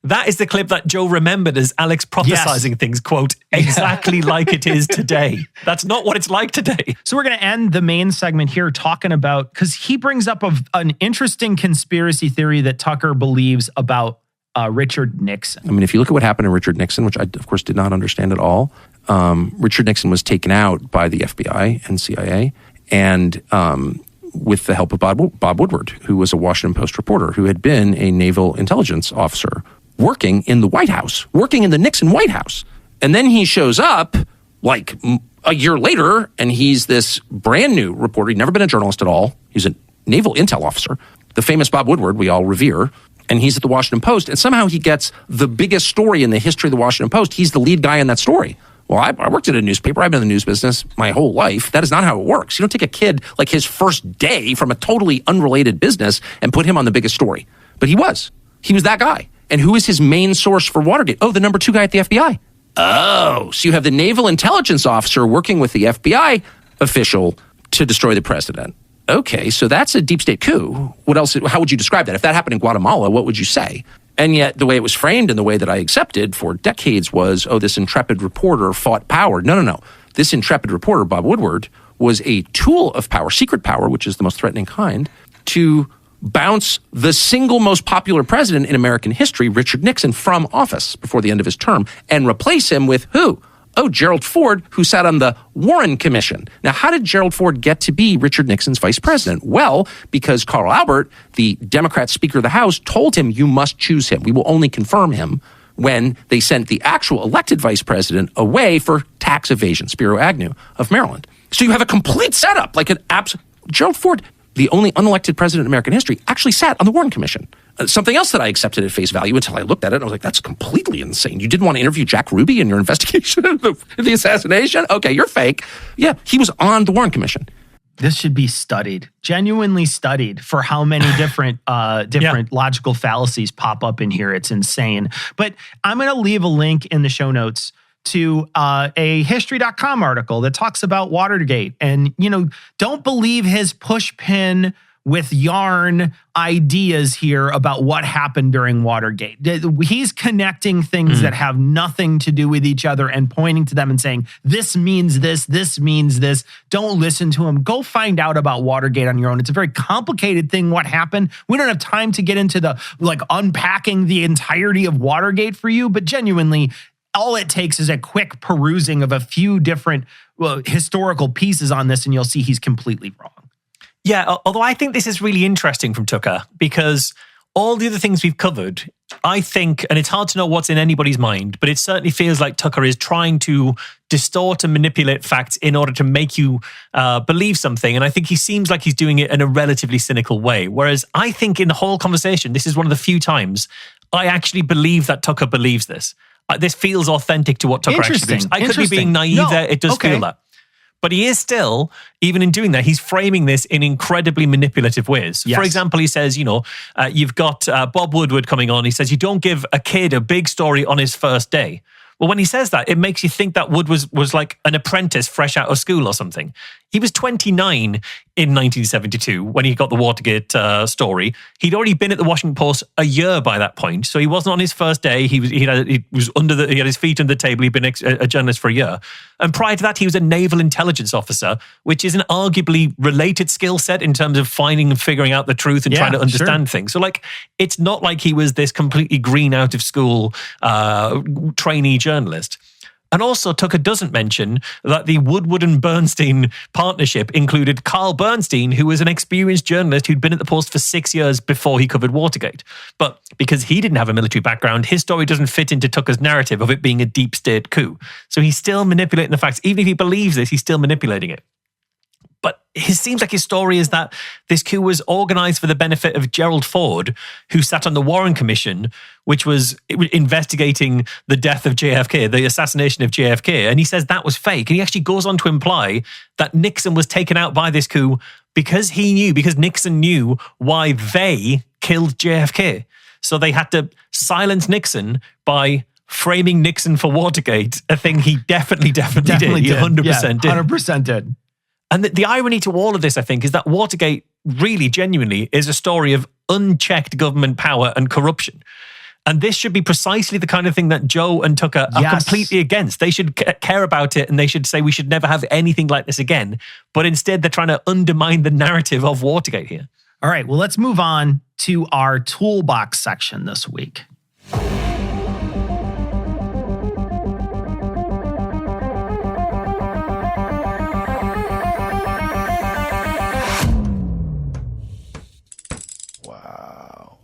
That is the clip that Joe remembered as Alex prophesizing things, quote, exactly like it is today. That's not what it's like today. So we're going to end the main segment here talking about, because he brings up an interesting conspiracy theory that Tucker believes about Richard Nixon. I mean, if you look at what happened to Richard Nixon, which I, of course, did not understand at all, Richard Nixon was taken out by the FBI and CIA, and with the help of Bob Woodward, who was a Washington Post reporter, who had been a naval intelligence officer working in the White House, working in the Nixon White House. And then he shows up like a year later, and he's this brand new reporter. He'd never been a journalist at all. He's a naval intel officer, the famous Bob Woodward we all revere. And he's at the Washington Post, and somehow he gets the biggest story in the history of the Washington Post. He's the lead guy in that story. Well, I worked at a newspaper. I've been in the news business my whole life. That is not how it works. You don't take a kid like his first day from a totally unrelated business and put him on the biggest story. But he was. He was that guy. And who is his main source for Watergate? Oh, the number 2 guy at the FBI. Oh, so you have the naval intelligence officer working with the FBI official to destroy the president. Okay, so that's a deep state coup. What else? How would you describe that? If that happened in Guatemala, what would you say? And yet the way it was framed and the way that I accepted for decades was, oh, this intrepid reporter fought power. No. This intrepid reporter, Bob Woodward, was a tool of power, secret power, which is the most threatening kind, to bounce the single most popular president in American history, Richard Nixon, from office before the end of his term and replace him with who? Oh, Gerald Ford, who sat on the Warren Commission. Now, how did Gerald Ford get to be Richard Nixon's vice president? Well, because Carl Albert, the Democrat Speaker of the House, told him, you must choose him. We will only confirm him when they sent the actual elected vice president away for tax evasion, Spiro Agnew of Maryland. So you have a complete setup, like Gerald Ford, the only unelected president in American history, actually sat on the Warren Commission. Something else that I accepted at face value until I looked at it, and I was like, that's completely insane. You didn't want to interview Jack Ruby in your investigation of the assassination? Okay, you're fake. Yeah, he was on the Warren Commission. This should be studied, genuinely studied, for how many different logical fallacies pop up in here. It's insane. But I'm going to leave a link in the show notes to a history.com article that talks about Watergate. And, don't believe his pushpin with yarn ideas here about what happened during Watergate. He's connecting things that have nothing to do with each other and pointing to them and saying, this means this means this. Don't listen to him. Go find out about Watergate on your own. It's a very complicated thing, what happened. We don't have time to get into the unpacking the entirety of Watergate for you, but genuinely, all it takes is a quick perusing of a few different historical pieces on this, and you'll see he's completely wrong. Yeah, although I think this is really interesting from Tucker because all the other things we've covered, I think, and it's hard to know what's in anybody's mind, but it certainly feels like Tucker is trying to distort and manipulate facts in order to make you believe something. And I think he seems like he's doing it in a relatively cynical way. Whereas I think in the whole conversation, this is one of the few times I actually believe that Tucker believes this. This feels authentic to what Tucker actually believes. I could be being naive there. It does feel that. But he is still, even in doing that, he's framing this in incredibly manipulative ways. Yes. For example, he says, you've got Bob Woodward coming on. He says, you don't give a kid a big story on his first day. Well, when he says that, it makes you think that Wood was like an apprentice fresh out of school or something. He was 29 in 1972 when he got the Watergate story. He'd already been at the Washington Post a year by that point, so he wasn't on his first day. He had his feet under the table. He'd been a journalist for a year, and prior to that, he was a naval intelligence officer, which is an arguably related skill set in terms of finding and figuring out the truth and trying to understand things. So, like, it's not like he was this completely green out of school trainee journalist. And also, Tucker doesn't mention that the Woodward and Bernstein partnership included Carl Bernstein, who was an experienced journalist who'd been at the Post for 6 years before he covered Watergate. But because he didn't have a military background, his story doesn't fit into Tucker's narrative of it being a deep state coup. So he's still manipulating the facts. Even if he believes this, he's still manipulating it. But it seems like his story is that this coup was organized for the benefit of Gerald Ford, who sat on the Warren Commission, which was investigating the death of JFK, the assassination of JFK. And he says that was fake. And he actually goes on to imply that Nixon was taken out by this coup because Nixon knew why they killed JFK. So they had to silence Nixon by framing Nixon for Watergate, a thing he definitely did. He 100% did. 100% did. And the irony to all of this, I think, is that Watergate really, genuinely is a story of unchecked government power and corruption. And this should be precisely the kind of thing that Joe and Tucker are completely against. They should care about it, and they should say we should never have anything like this again. But instead, they're trying to undermine the narrative of Watergate here. All right, well, let's move on to our toolbox section this week.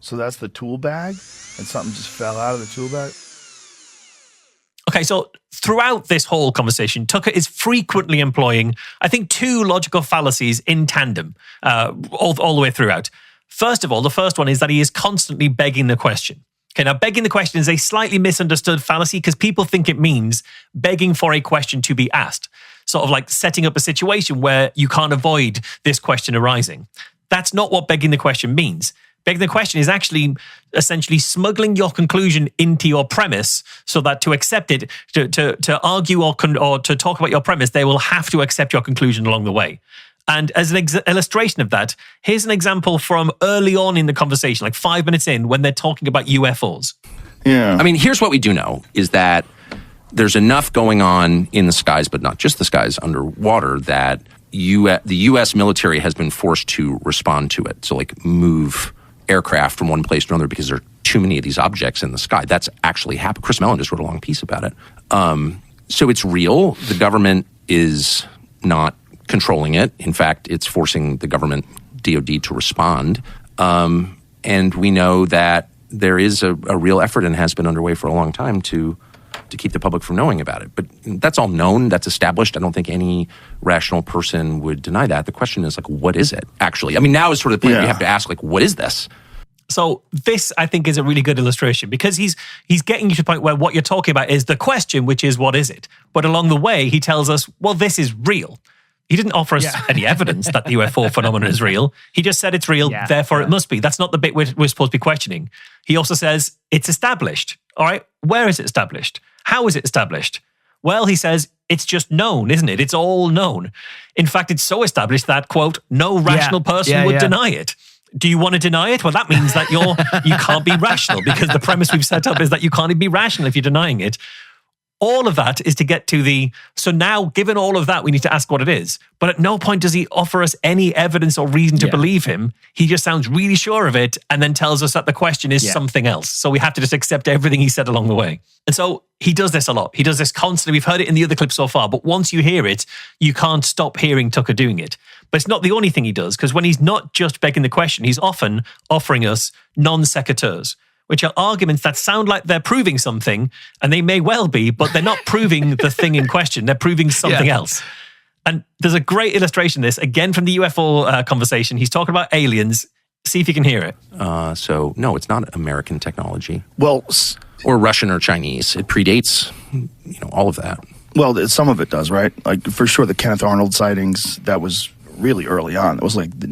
So that's the tool bag, and something just fell out of the tool bag? Okay, so throughout this whole conversation, Tucker is frequently employing, I think, two logical fallacies in tandem all the way throughout. First of all, the first one is that he is constantly begging the question. Okay, now begging the question is a slightly misunderstood fallacy because people think it means begging for a question to be asked, sort of like setting up a situation where you can't avoid this question arising. That's not what begging the question means. Begging the question is actually essentially smuggling your conclusion into your premise so that to accept it, to argue or to talk about your premise, they will have to accept your conclusion along the way. And as an illustration of that, here's an example from early on in the conversation, like 5 minutes in, when they're talking about UFOs. Yeah. I mean, here's what we do know, is that there's enough going on in the skies, but not just the skies, underwater, that the U.S. military has been forced to respond to it. So, like, move aircraft from one place to another because there are too many of these objects in the sky. That's actually happened. Chris Mellon just wrote a long piece about it. So it's real. The government is not controlling it. In fact, it's forcing the government, DOD, to respond. And we know that there is a real effort and has been underway for a long time to keep the public from knowing about it. But that's all known. That's established. I don't think any rational person would deny that. The question is, like, what is it, actually? I mean, now is sort of the point we have to ask, like, what is this? So this, I think, is a really good illustration because he's getting you to the point where what you're talking about is the question, which is, what is it? But along the way, he tells us, well, this is real. He didn't offer us any evidence that the UFO phenomenon is real. He just said it's real, therefore it must be. That's not the bit we're supposed to be questioning. He also says it's established. All right, where is it established? How is it established? Well, he says, it's just known, isn't it? It's all known. In fact, it's so established that, quote, no rational person would deny it. Do you want to deny it? Well, that means that you can't be rational because the premise we've set up is that you can't even be rational if you're denying it. All of that is to get to so now, given all of that, we need to ask what it is. But at no point does he offer us any evidence or reason to believe him. He just sounds really sure of it and then tells us that the question is something else. So we have to just accept everything he said along the way. And so he does this a lot. He does this constantly. We've heard it in the other clips so far, but once you hear it, you can't stop hearing Tucker doing it. But it's not the only thing he does, because when he's not just begging the question, he's often offering us non sequiturs, which are arguments that sound like they're proving something, and they may well be, but they're not proving the thing in question. They're proving something else. And there's a great illustration of this, again, from the UFO conversation. He's talking about aliens. See if you can hear it. So, no, it's not American technology. Well, or Russian or Chinese. It predates, all of that. Well, some of it does, right? Like, for sure, the Kenneth Arnold sightings, that was really early on. It was like the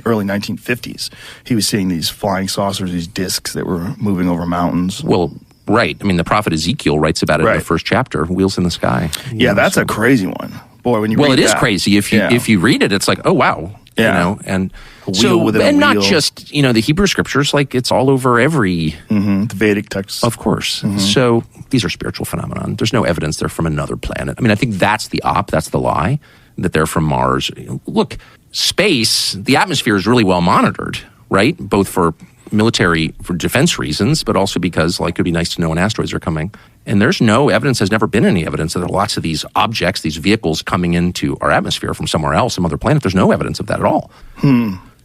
early 1950s. He was seeing these flying saucers, these discs that were moving over mountains. Well, right. I mean, the prophet Ezekiel writes about it in the first chapter, Wheels in the Sky. Yeah, that's a crazy one. Boy, when you well, read it is that, crazy. If you read it, it's like, oh wow, Yeah. you know, and wheel within a and not wheel. just the Hebrew scriptures, like it's all over every, the Vedic texts. of course. So these are spiritual phenomenon. There's no evidence they're from another planet. I mean, I think that's the that's the lie, that they're from Mars. Look, space, the atmosphere is really well monitored, right? Both for defense reasons, but also because like it'd be nice to know when asteroids are coming. And there's no evidence, there's never been any evidence that there are lots of these objects, these vehicles coming into our atmosphere from somewhere else, some other planet. There's no evidence of that at all.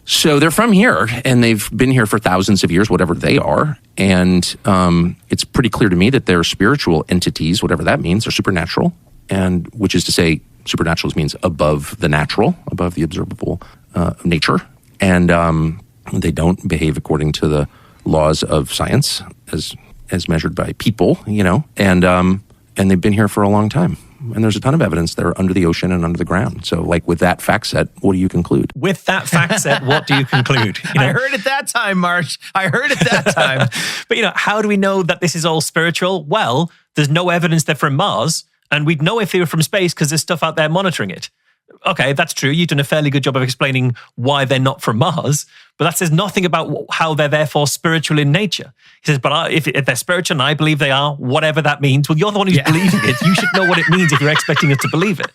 So they're from here, and they've been here for thousands of years, whatever they are. And it's pretty clear to me that they're spiritual entities, whatever that means. They're supernatural, and which is to say supernatural means above the natural, above the observable nature. And they don't behave according to the laws of science as measured by people, and they've been here for a long time. And there's a ton of evidence they're under the ocean and under the ground. So, like, with that fact set, what do you conclude? With that fact set, what do you conclude? I heard it that time, Marsh. I heard it that time. But, how do we know that this is all spiritual? Well, there's no evidence they're from Mars, and we'd know if they were from space because there's stuff out there monitoring it. Okay, that's true. You've done a fairly good job of explaining why they're not from Mars, but that says nothing about how they're therefore spiritual in nature. He says, but if they're spiritual, and I believe they are, whatever that means, well, you're the one who's believing it. You should know what it means if you're expecting us to believe it.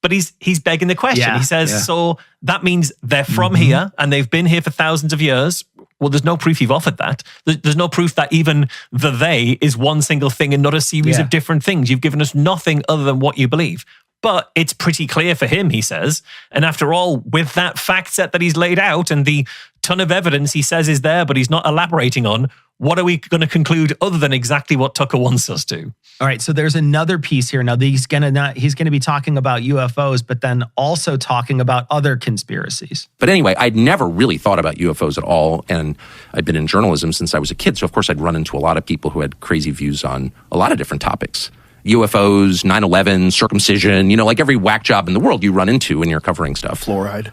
But he's begging the question. He says, so that means they're from here, and they've been here for thousands of years. Well, there's no proof you've offered that. There's no proof that even the they is one single thing and not a series of different things. You've given us nothing other than what you believe. But it's pretty clear for him, he says. And after all, with that fact set that he's laid out and the ton of evidence he says is there, but he's not elaborating on, what are we going to conclude other than exactly what Tucker wants us to? All right, so there's another piece here. Now, he's going to be talking about UFOs, but then also talking about other conspiracies. But anyway, I'd never really thought about UFOs at all, and I'd been in journalism since I was a kid, so of course I'd run into a lot of people who had crazy views on a lot of different topics. UFOs, 9/11, circumcision, like every whack job in the world you run into when you're covering stuff. Fluoride,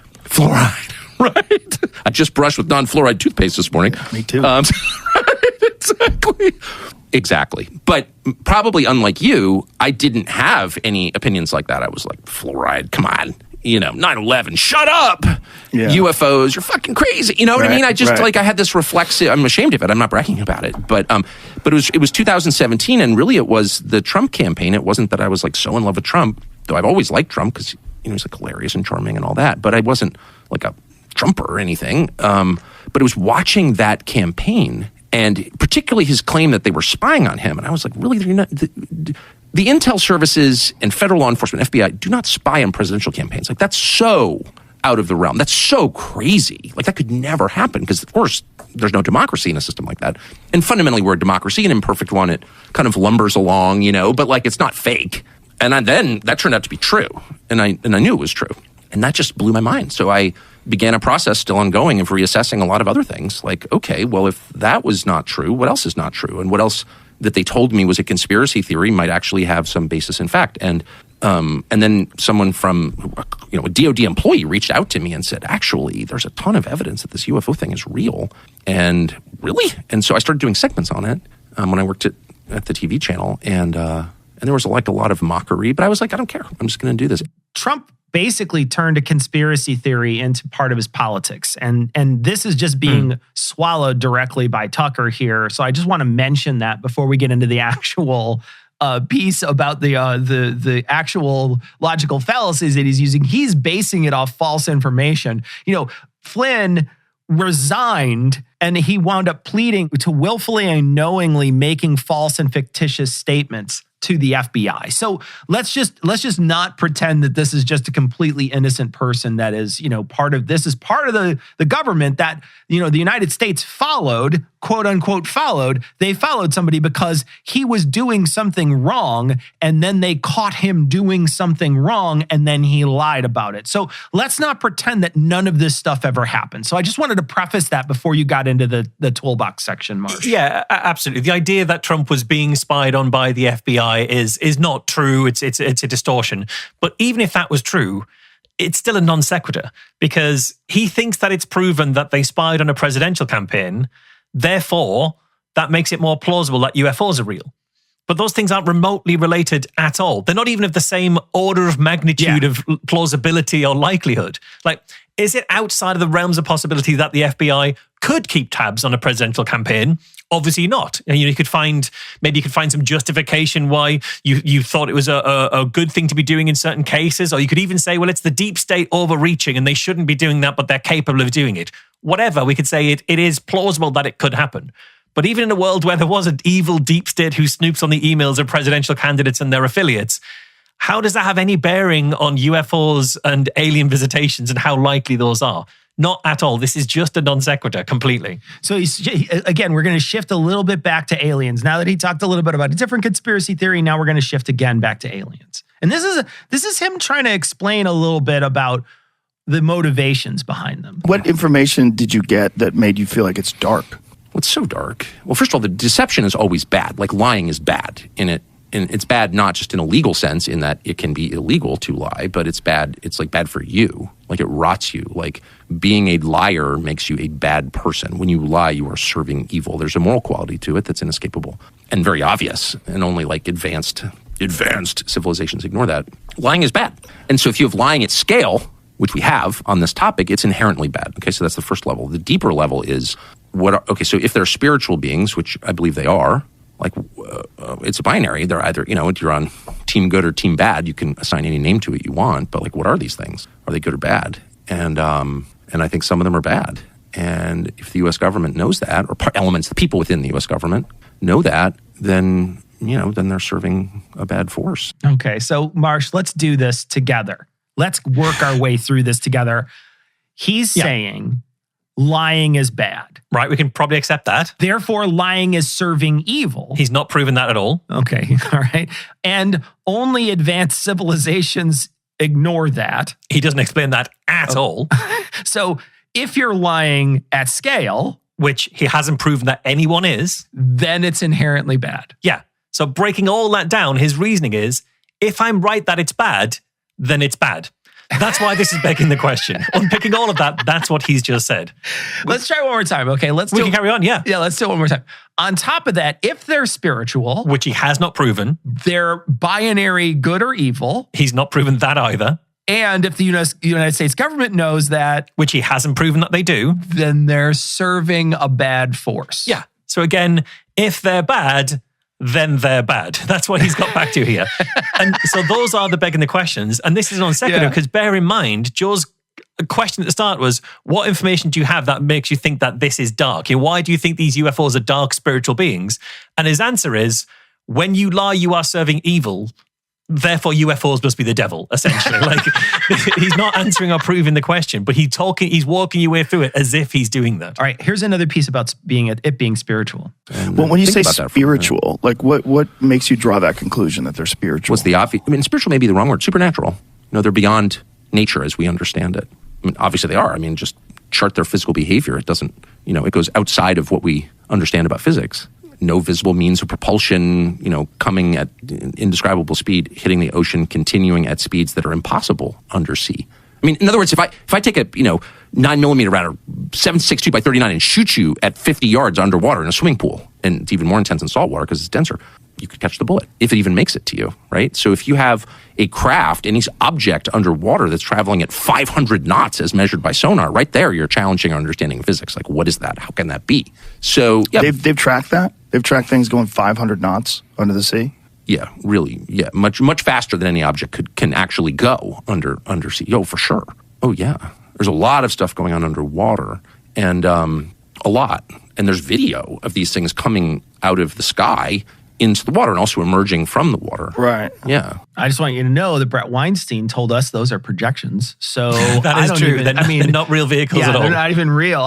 right? I just brushed with non-fluoride toothpaste this morning. Me too. Exactly. But probably unlike you, I didn't have any opinions like that. I was like, fluoride, come on. 9/11, shut up. Yeah. UFOs, you're fucking crazy. You know what I mean? I just I had this reflexive, I'm ashamed of it. I'm not bragging about it. But it was 2017, and really it was the Trump campaign. It wasn't that I was like so in love with Trump, though I've always liked Trump because he's like hilarious and charming and all that. But I wasn't like a Trumper or anything. But it was watching that campaign, and particularly his claim that they were spying on him. And I was like, really? They're not, the intel services and federal law enforcement, FBI, do not spy on presidential campaigns. Like, that's so out of the realm. That's so crazy. Like, that could never happen because, of course, there's no democracy in a system like that. And fundamentally, we're a democracy, an imperfect one. It kind of lumbers along, but like, it's not fake. And then that turned out to be true. And I knew it was true. And that just blew my mind. So I began a process still ongoing of reassessing a lot of other things. Like, okay, well, if that was not true, what else is not true? And what else that they told me was a conspiracy theory might actually have some basis in fact. And then someone from, a DOD employee reached out to me and said, actually, there's a ton of evidence that this UFO thing is real. And really? And so I started doing segments on it when I worked at the TV channel. And there was like a lot of mockery, but I was like, I don't care. I'm just going to do this. Trump basically turned a conspiracy theory into part of his politics. And this is just being swallowed directly by Tucker here. So I just want to mention that before we get into the actual piece about the actual logical fallacies that he's using. He's basing it off false information. Flynn resigned and he wound up pleading to willfully and knowingly making false and fictitious statements to the FBI. So let's just not pretend that this is just a completely innocent person that is, part of this is part of the government that, the United States followed, quote unquote followed. They followed somebody because he was doing something wrong and then they caught him doing something wrong and then he lied about it. So let's not pretend that none of this stuff ever happened. So I just wanted to preface that before you got into the toolbox section, Marsh. Yeah, absolutely. The idea that Trump was being spied on by the FBI is not true. It's a distortion. But even if that was true, it's still a non sequitur because he thinks that it's proven that they spied on a presidential campaign. Therefore, that makes it more plausible that UFOs are real. But those things aren't remotely related at all. They're not even of the same order of magnitude of plausibility or likelihood. Like, is it outside of the realms of possibility that the FBI could keep tabs on a presidential campaign? Obviously not. And you could find some justification why you thought it was a good thing to be doing in certain cases, or you could even say, well, it's the deep state overreaching and they shouldn't be doing that, but they're capable of doing it. Whatever, we could say it is plausible that it could happen. But even in a world where there was an evil deep state who snoops on the emails of presidential candidates and their affiliates, how does that have any bearing on UFOs and alien visitations and how likely those are? Not at all. This is just a non sequitur completely. So again, we're going to shift a little bit back to aliens. Now that he talked a little bit about a different conspiracy theory, now we're going to shift again back to aliens. And this is him trying to explain a little bit about the motivations behind them. What information did you get that made you feel like it's dark? Well, it's so dark. Well, first of all, the deception is always bad. Like, lying is bad in it. And it's bad not just in a legal sense in that it can be illegal to lie, but it's bad. It's like bad for you. Like, it rots you. Like, being a liar makes you a bad person. When you lie, you are serving evil. There's a moral quality to it that's inescapable and very obvious, and only like advanced civilizations ignore that. Lying is bad. And so if you have lying at scale, which we have on this topic, it's inherently bad. Okay, so that's the first level. The deeper level is so if they're spiritual beings, which I believe they are, like, it's a binary. They're either, you're on team good or team bad. You can assign any name to it you want, but like, what are these things? Are they good or bad? And I think some of them are bad. And if the U.S. government knows that, or elements, the people within the U.S. government know that, then they're serving a bad force. Okay, so Marsh, let's do this together. Let's work our way through this together. He's saying lying is bad. Right, we can probably accept that. Therefore, lying is serving evil. He's not proven that at all. Okay, all right. And only advanced civilizations ignore that. He doesn't explain that at all. So if you're lying at scale, which he hasn't proven that anyone is, then it's inherently bad. Yeah. So breaking all that down, his reasoning is, if I'm right that it's bad, then it's bad. That's why this is begging the question. Unpicking all of that, that's what he's just said. Let's try one more time, okay? We can carry on, yeah. Yeah, let's do it one more time. On top of that, if they're spiritual, which he has not proven, they're binary good or evil. He's not proven that either. And if the United States government knows that, which he hasn't proven that they do, then they're serving a bad force. Yeah. So again, if they're bad, then they're bad. That's what he's got back to here. And so those are the begging the questions. And this is non sequitur because bear in mind, Joe's question at the start was, what information do you have that makes you think that this is dark? Why do you think these UFOs are dark spiritual beings? And his answer is, when you lie, you are serving evil. Therefore, UFOs must be the devil, essentially. Like, he's not answering or proving the question, but he's walking you way through it as if he's doing that. All right, here's another piece about it being spiritual. Well, when you say spiritual, like what makes you draw that conclusion that they're spiritual? What's the obvious? I mean, spiritual may be the wrong word. Supernatural. They're beyond nature as we understand it. I mean, obviously they are. I mean, just chart their physical behavior. It doesn't, it goes outside of what we understand about physics. No visible means of propulsion, coming at indescribable speed, hitting the ocean, continuing at speeds that are impossible undersea. I mean, in other words, if I take a 9mm round, 7.62 by 39, and shoot you at 50 yards underwater in a swimming pool, and it's even more intense in salt water because it's denser, you could catch the bullet if it even makes it to you, right? So if you have a craft, any object underwater that's traveling at 500 knots as measured by sonar, right there, you're challenging our understanding of physics. Like, what is that? How can that be? So yeah, they've tracked that. They've tracked things going 500 knots under the sea. Yeah, really. Yeah, much faster than any object can actually go undersea. Oh, for sure. Oh, yeah. There's a lot of stuff going on underwater, and a lot. And there's video of these things coming out of the sky into the water and also emerging from the water. Right. Yeah. I just want you to know that Brett Weinstein told us those are projections. So that is true. They're not real vehicles at all. They're not even real.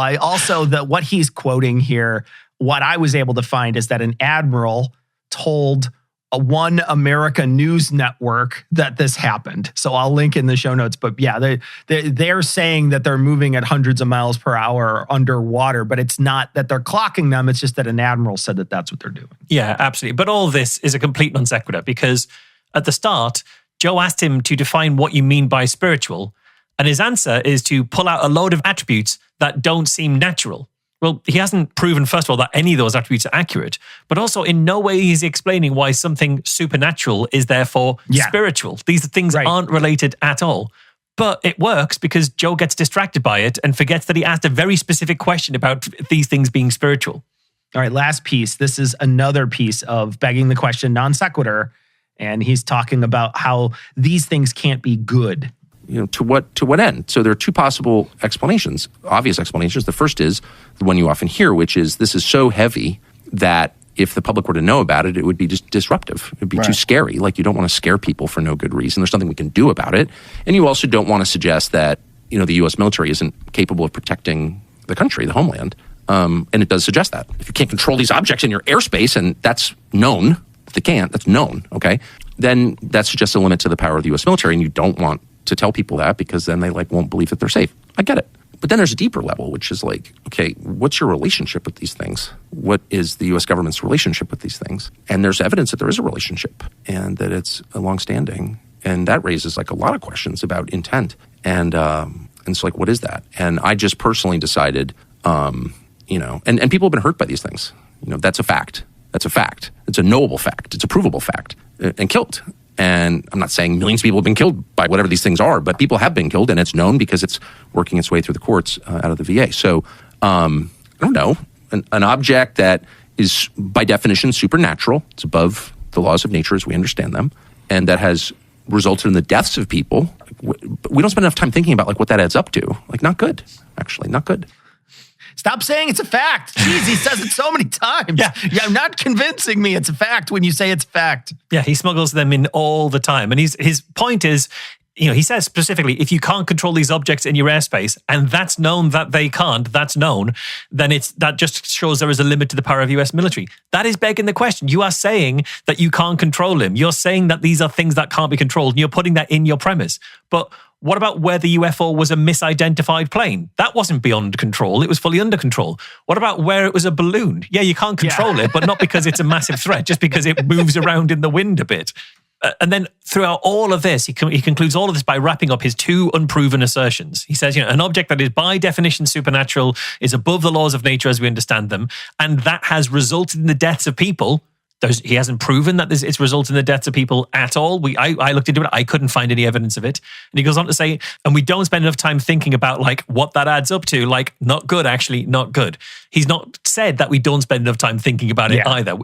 What he's quoting here, what I was able to find is that an admiral told a One America News Network that this happened. So I'll link in the show notes. But yeah, they're saying that they're moving at hundreds of miles per hour underwater, but it's not that they're clocking them. It's just that an admiral said that that's what they're doing. Yeah, absolutely. But all this is a complete non sequitur because at the start, Joe asked him to define what you mean by spiritual. And his answer is to pull out a load of attributes that don't seem natural. Well, he hasn't proven, first of all, that any of those attributes are accurate, but also in no way is he explaining why something supernatural is therefore spiritual. These things aren't related at all. But it works because Joe gets distracted by it and forgets that he asked a very specific question about these things being spiritual. All right, last piece. This is another piece of begging the question non sequitur. And he's talking about how these things can't be good. To what end? So there are two possible explanations, obvious explanations. The first is the one you often hear, which is this is so heavy that if the public were to know about it, it would be just disruptive. It'd be too scary. Like, you don't want to scare people for no good reason. There's nothing we can do about it. And you also don't want to suggest that, the U.S. military isn't capable of protecting the country, the homeland. And it does suggest that. If you can't control these objects in your airspace, and that's known, if they can't, that's known, okay? Then that suggests a limit to the power of the U.S. military, and you don't want to tell people that because then they won't believe that they're safe. I get it. But then there's a deeper level, which is okay, what's your relationship with these things? What is the U.S. government's relationship with these things? And there's evidence that there is a relationship and that it's longstanding. And that raises a lot of questions about intent. And so what is that? And I just personally decided, and people have been hurt by these things. That's a fact. That's a fact. It's a knowable fact. It's a provable fact and killed. And I'm not saying millions of people have been killed by whatever these things are, but people have been killed, and it's known because it's working its way through the courts out of the VA. So, I don't know, an object that is by definition supernatural, it's above the laws of nature as we understand them, and that has resulted in the deaths of people. We don't spend enough time thinking about what that adds up to. Not good, actually, not good. Stop saying it's a fact. Jeez, he says it so many times. Yeah, you're not convincing me it's a fact when you say it's a fact. Yeah, he smuggles them in all the time. And his point is, he says specifically, if you can't control these objects in your airspace, and that's known that they can't, that's known, then that just shows there is a limit to the power of US military. That is begging the question. You are saying that you can't control him. You're saying that these are things that can't be controlled, and you're putting that in your premise. But what about where the UFO was a misidentified plane? That wasn't beyond control. It was fully under control. What about where it was a balloon? Yeah, you can't control it, but not because it's a massive threat, just because it moves around in the wind a bit. And then throughout all of this, he concludes all of this by wrapping up his two unproven assertions. He says, an object that is by definition supernatural is above the laws of nature as we understand them, and that has resulted in the deaths of people. He hasn't proven that it's resulted in the deaths of people at all. I looked into it. I couldn't find any evidence of it. And he goes on to say, and we don't spend enough time thinking about what that adds up to. Not good, actually, not good. He's not said that we don't spend enough time thinking about it either.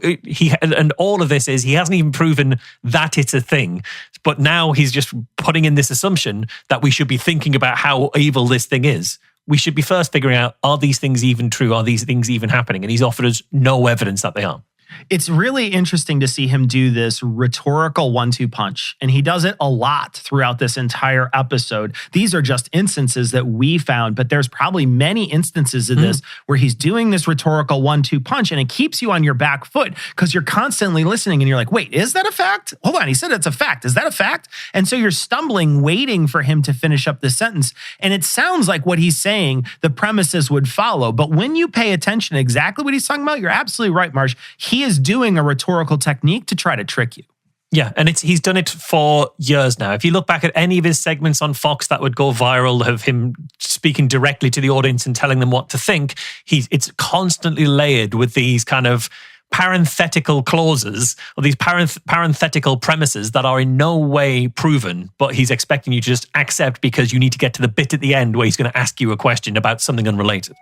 And all of this is, he hasn't even proven that it's a thing. But now he's just putting in this assumption that we should be thinking about how evil this thing is. We should be first figuring out, are these things even true? Are these things even happening? And he's offered us no evidence that they are. It's really interesting to see him do this rhetorical 1-2 punch, and he does it a lot throughout this entire episode. These are just instances that we found, but there's probably many instances of this where he's doing this rhetorical 1-2 punch, and it keeps you on your back foot because you're constantly listening, and you're like, wait, is that a fact? Hold on, he said it's a fact. Is that a fact? And so you're stumbling, waiting for him to finish up the sentence, and it sounds like what he's saying, the premises would follow, but when you pay attention to exactly what he's talking about, you're absolutely right, Marsh. He is doing a rhetorical technique to try to trick you. Yeah, and he's done it for years now. If you look back at any of his segments on Fox that would go viral of him speaking directly to the audience and telling them what to think, it's constantly layered with these kind of parenthetical clauses or these parenthetical premises that are in no way proven, but he's expecting you to just accept because you need to get to the bit at the end where he's going to ask you a question about something unrelated.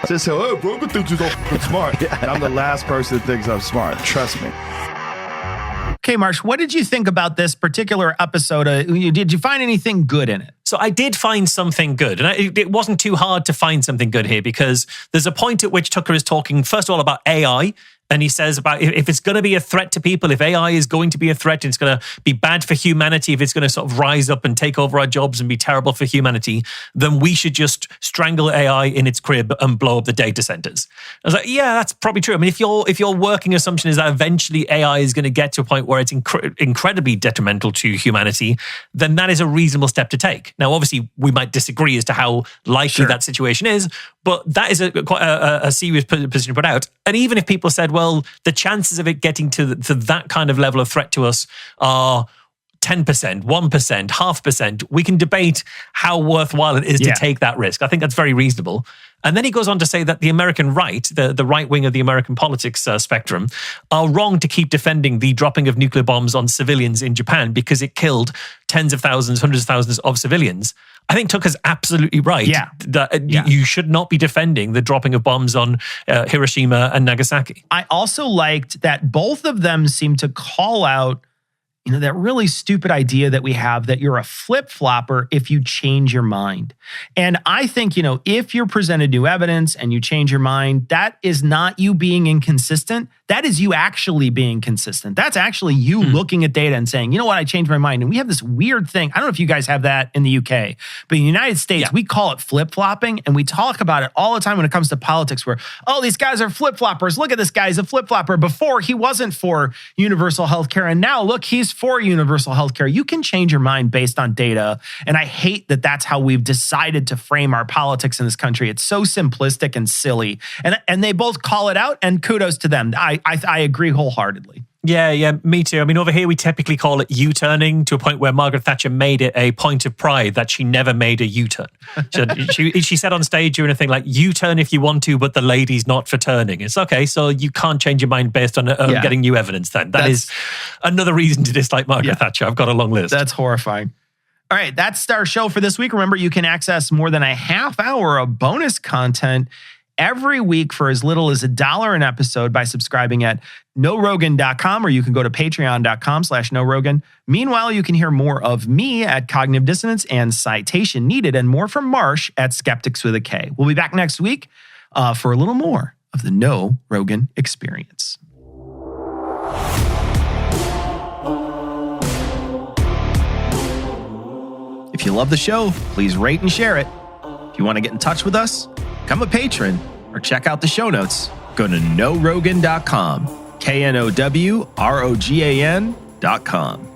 Just say, oh, Brogan thinks he's all smart. And I'm the last person that thinks I'm smart. Trust me. Okay, Marsh, what did you think about this particular episode? Did you find anything good in it? So I did find something good. And it wasn't too hard to find something good here because there's a point at which Tucker is talking, first of all, about AI. And he says about if it's going to be a threat to people, if AI is going to be a threat, it's going to be bad for humanity, if it's going to sort of rise up and take over our jobs and be terrible for humanity, then we should just strangle AI in its crib and blow up the data centers. I was like, yeah, that's probably true. I mean, if your working assumption is that eventually AI is going to get to a point where it's incredibly detrimental to humanity, then that is a reasonable step to take. Now, obviously, we might disagree as to how likely that situation is, but that is quite a serious position to put out. And even if people said, well, the chances of it getting to that kind of level of threat to us are 10%, 1%, 0.5%, we can debate how worthwhile it is to take that risk. I think that's very reasonable. And then he goes on to say that the American right, the right wing of the American politics spectrum, are wrong to keep defending the dropping of nuclear bombs on civilians in Japan because it killed tens of thousands, hundreds of thousands of civilians. I think Tucker's absolutely right. You should not be defending the dropping of bombs on Hiroshima and Nagasaki. I also liked that both of them seem to call out that really stupid idea that we have that you're a flip-flopper if you change your mind. And I think, if you're presented new evidence and you change your mind, that is not you being inconsistent. That is you actually being consistent. That's actually you looking at data and saying, you know what, I changed my mind. And we have this weird thing. I don't know if you guys have that in the UK, but in the United States, we call it flip-flopping. And we talk about it all the time when it comes to politics where, these guys are flip-floppers. Look at this guy, he's a flip-flopper. Before, he wasn't for universal health care. And now, look, he's for universal health care. You can change your mind based on data. And I hate that that's how we've decided to frame our politics in this country. It's so simplistic and silly. And they both call it out, and kudos to them. I agree wholeheartely. Yeah, me too. I mean, over here, we typically call it U-turning, to a point where Margaret Thatcher made it a point of pride that she never made a U-turn. She said on stage during a thing like, U-turn if you want to, but the lady's not for turning. It's okay, so you can't change your mind based on getting new evidence then. That is another reason to dislike Margaret Thatcher. I've got a long list. That's horrifying. All right, that's our show for this week. Remember, you can access more than a half hour of bonus content every week for as little as $1 an episode by subscribing at NoRogan.com, or you can go to patreon.com/NoRogan. Meanwhile, you can hear more of me at Cognitive Dissonance and Citation Needed, and more from Marsh at Skeptics with a K. We'll be back next week for a little more of the No Rogan Experience. If you love the show, please rate and share it. If you want to get in touch with us, become a patron or check out the show notes. Go to NoRogan.com, KNOWROGAN.com.